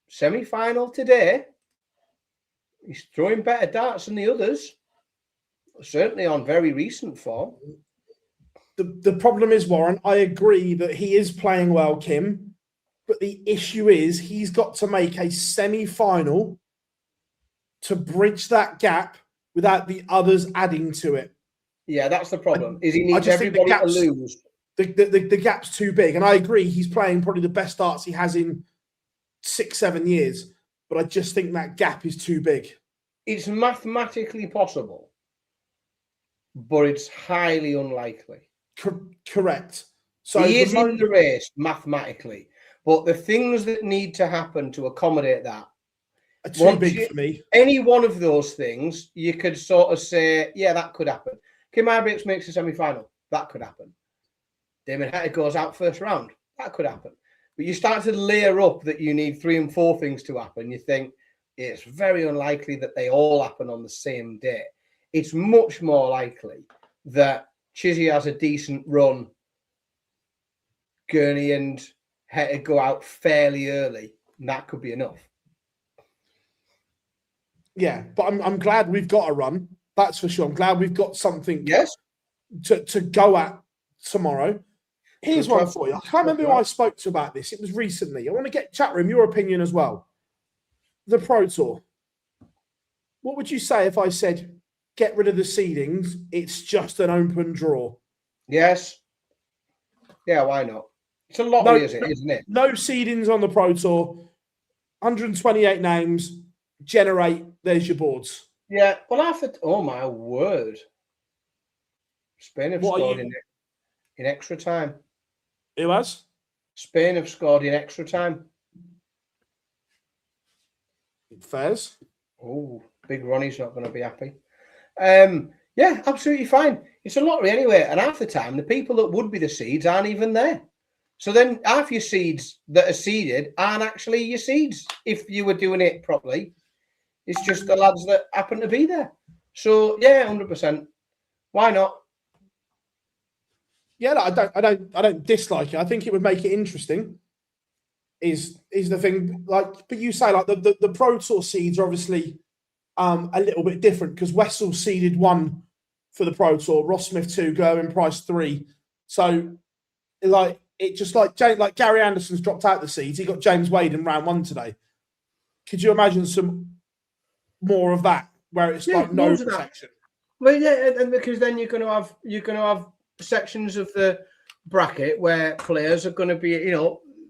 Semi-final today. He's throwing better darts than the others. Certainly on very recent form. The problem is, Warren, I agree that he is playing well, Kim. But the issue is he's got to make a semi-final to bridge that gap without the others adding to it. Yeah, that's the problem. Is he needs everybody to lose. The gap's too big. And I agree, he's playing probably the best darts he has in 6-7 years. But I just think that gap is too big. It's mathematically possible, but it's highly unlikely. Correct. So he is in the race mathematically, but the things that need to happen to accommodate that are too big for me. Any one of those things, you could sort of say, yeah, that could happen. Kim Ibrix makes a semi-final. That could happen. Damon Heta goes out first round. That could happen. But you start to layer up that you need 3 and 4 things to happen. You think it's very unlikely that they all happen on the same day. It's much more likely that Chizzy has a decent run, Gurney and Heta go out fairly early, and that could be enough. Yeah, but I'm glad we've got a run. That's for sure. I'm glad we've got something to go at tomorrow. Here's one for you. I can't remember who I spoke to about this. It was recently. I want to get chat room, your opinion as well. The Pro Tour. What would you say if I said, get rid of the seedings, it's just an open draw? Yes. Yeah, why not? It's a lottery, isn't it? No seedings on the Pro Tour. 128 names. Generate. There's your boards. Yeah. Well, oh my word. Spain have scored in extra time. Who has? Spain have scored in extra time. Fairs. Oh, Big Ronnie's not going to be happy. Yeah, absolutely fine. It's a lottery anyway, and half the time the people that would be the seeds aren't even there. So then half your seeds that are seeded aren't actually your seeds if you were doing it properly. It's just the lads that happen to be there. So yeah, 100%. Why not? Yeah, I don't dislike it. I think it would make it interesting. Is the thing, like, but you say like the Pro Tour seeds are obviously a little bit different because Wessel seeded 1 for the Pro Tour, Ross Smith 2, Gerwin Price 3. So like it just like Gary Anderson's dropped out the seeds. He got James Wade in round 1 today. Could you imagine some more of that where it's like no protection? Well, yeah, and because then you're going to have sections of the bracket where players are going to be,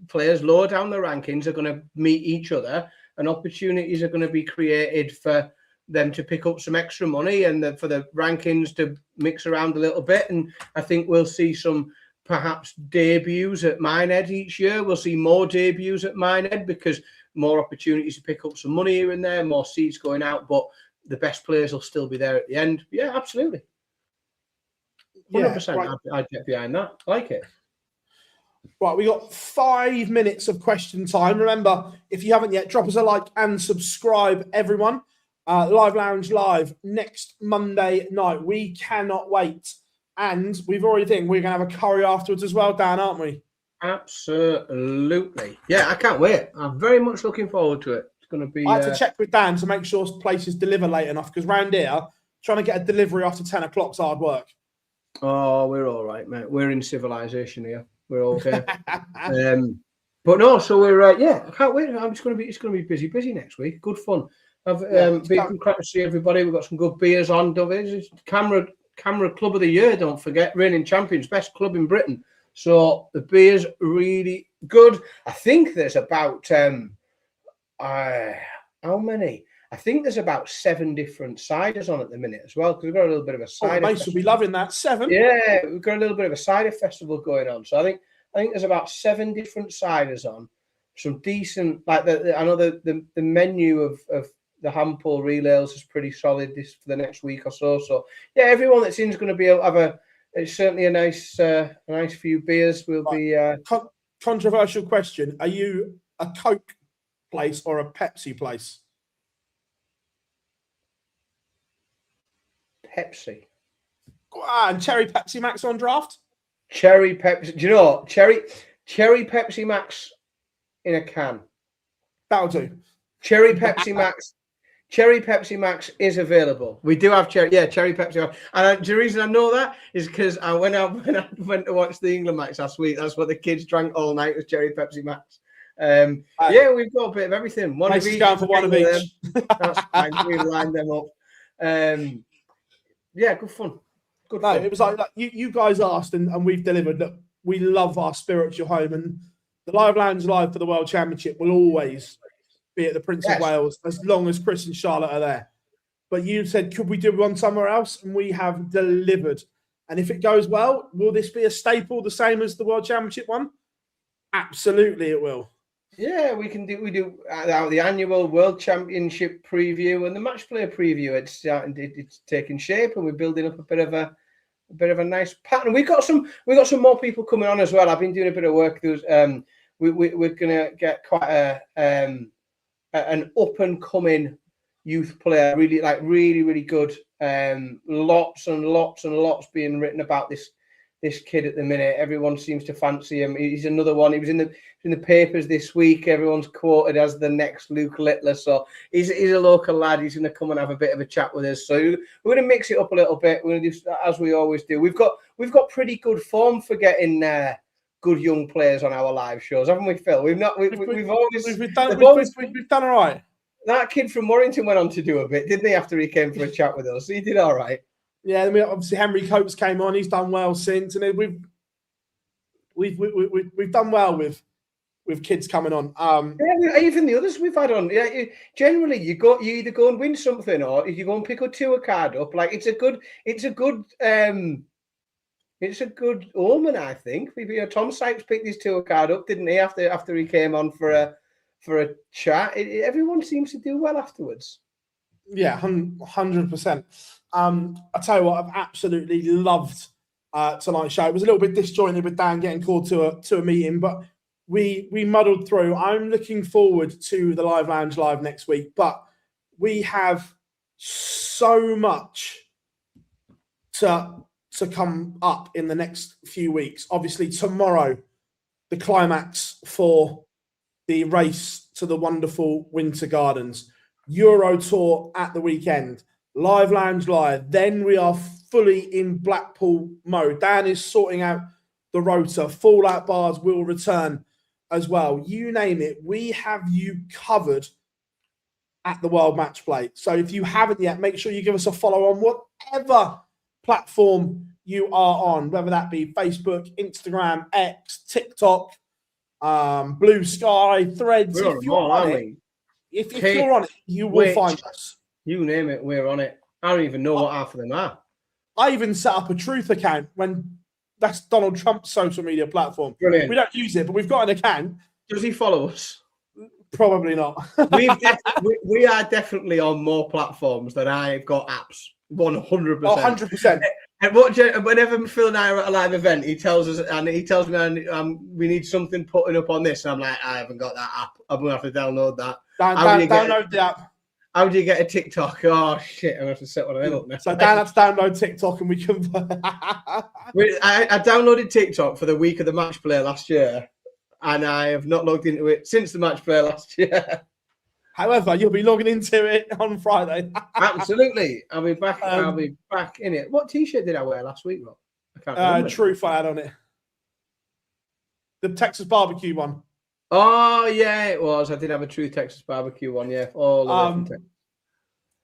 players lower down the rankings are going to meet each other, and opportunities are going to be created for them to pick up some extra money and for the rankings to mix around a little bit. And I think we'll see some perhaps debuts at Minehead each year. We'll see more debuts at Minehead because more opportunities to pick up some money here and there, more seats going out, but the best players will still be there at the end. Yeah, absolutely. 100%. Yeah, right. I'd get behind that. I like it. Right, we got 5 minutes of question time. Remember, if you haven't yet, drop us a like and subscribe, everyone. Live Lounge live next Monday night. We cannot wait. And we've already think we're going to have a curry afterwards as well, Dan, aren't we? Absolutely. Yeah, I can't wait. I'm very much looking forward to it. It's going to be... I had to check with Dan to make sure places deliver late enough because round here, trying to get a delivery after 10 o'clock is hard work. Oh, we're all right, mate. We're in civilization here. We're okay. But no, so we're I can't wait. It's going to be busy next week. Good fun. I've been glad to see everybody. We've got some good beers on. It's Camera Club of the Year. Don't forget, reigning champions, best club in Britain. So the beer's really good. I think there's about how many? I think there's about 7 different ciders on at the minute as well, because we've got a little bit of a cider. Mace will be loving that. 7. Yeah, we've got a little bit of a cider festival going on. So I think there's about 7 different ciders on. Some decent, like I know the menu of the handful relays is pretty solid this for the next week or so. So yeah, everyone that's in is going to be able to have it's certainly a nice few beers. We'll be controversial question. Are you a Coke place or a Pepsi place? Pepsi. And cherry Pepsi Max on draft? Cherry Pepsi. Do you know cherry Cherry Pepsi Max in a can. That'll do. Cherry Pepsi Max. Cherry Pepsi Max is available. We do have cherry Pepsi Max. And the reason I know that is because when I went to watch the England match last week, that's what the kids drank all night, was cherry Pepsi Max. Yeah, we've got a bit of everything. One of each. Going for one of each. That's fine. We've lined them up. Yeah, good fun. Good fun. It was like you guys asked and we've delivered. Look, we love our spiritual home, and the Live Lounge Live for the World Championship will always be at the Prince of Wales as long as Chris and Charlotte are there. But you said, could we do one somewhere else? And we have delivered. And if it goes well, will this be a staple the same as the World Championship one? Absolutely, it will. Yeah, we do the annual World Championship preview and the Matchplay preview. It's taking shape, and we're building up a bit of a nice pattern. We've got some more people coming on as well. I've been doing a bit of work. We're gonna get quite an up and coming youth player, really good. Lots and lots being written about this kid at the minute. Everyone seems to fancy him. He's another one. He was in the papers this week. Everyone's quoted as the next Luke Littler. So he's a local lad. He's going to come and have a bit of a chat with us. So we're going to mix it up a little bit. We're going to do as we always do. We've got pretty good form for getting good young players on our live shows, haven't we, Phil? We've done all right. That kid from Warrington went on to do a bit, didn't he? After he came for a chat with us, he did all right. Yeah, I mean, obviously Henry Coates came on. He's done well since, and we've done well with kids coming on. Yeah, even the others we've had on. Yeah, generally you either go and win something, or you go and pick a tour card up. Like it's a good omen, I think. Tom Sykes picked his tour card up, didn't he? After he came on for a chat, everyone seems to do well afterwards. Yeah, 100%. I tell you what, I've absolutely loved tonight's show. It was a little bit disjointed with Dan getting called to a meeting, but we muddled through. I'm looking forward to the Live Lounge Live next week, but we have so much to come up in the next few weeks. Obviously, tomorrow, the climax for the race to the wonderful Winter Gardens. Euro Tour at the weekend. Live Lounge Live. Then we are fully in Blackpool mode. Dan is sorting out the rota. Fallout Bars will return as well. You name it. We have you covered at the World Match Play. So if you haven't yet, make sure you give us a follow on whatever platform you are on, whether that be Facebook, Instagram, X, TikTok, Blue Sky, Threads. If you're on it, you will find us. You name it, we're on it. I don't even know what half of them are. I even set up a Truth account when that's Donald Trump's social media platform. Brilliant. We don't use it, but we've got an account. Does he follow us? Probably not. we are definitely on more platforms than I've got apps. 100%. 100%. And whenever Phil and I are at a live event, he tells me we need something putting up on this. And I'm like, I haven't got that app. I'm going to have to download that. Download the app. How do you get a TikTok? Oh, shit. I'm going to have to set one of them up now. So Dan has to download TikTok and we can... I downloaded TikTok for the week of the Match Play last year, and I have not logged into it since the Match Play last year. However, you'll be logging into it on Friday. Absolutely. I'll be back in it. What T-shirt did I wear last week, Rob? I can't remember. Truth I had on it. The Texas barbecue one. Oh, yeah, it was. I did have a True Texas barbecue one, yeah.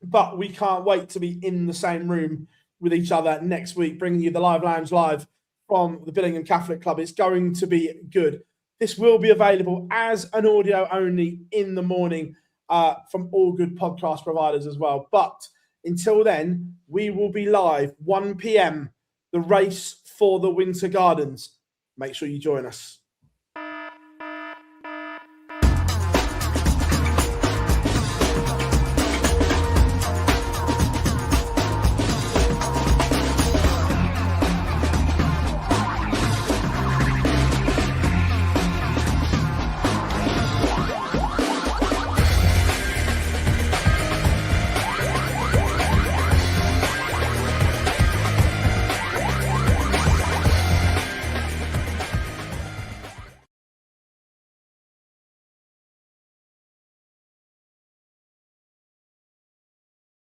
But we can't wait to be in the same room with each other next week, bringing you the Live Lounge Live from the Billingham Catholic Club. It's going to be good. This will be available as an audio only in the morning from all good podcast providers as well. But until then, we will be live 1 p.m. the race for the Winter Gardens. Make sure you join us.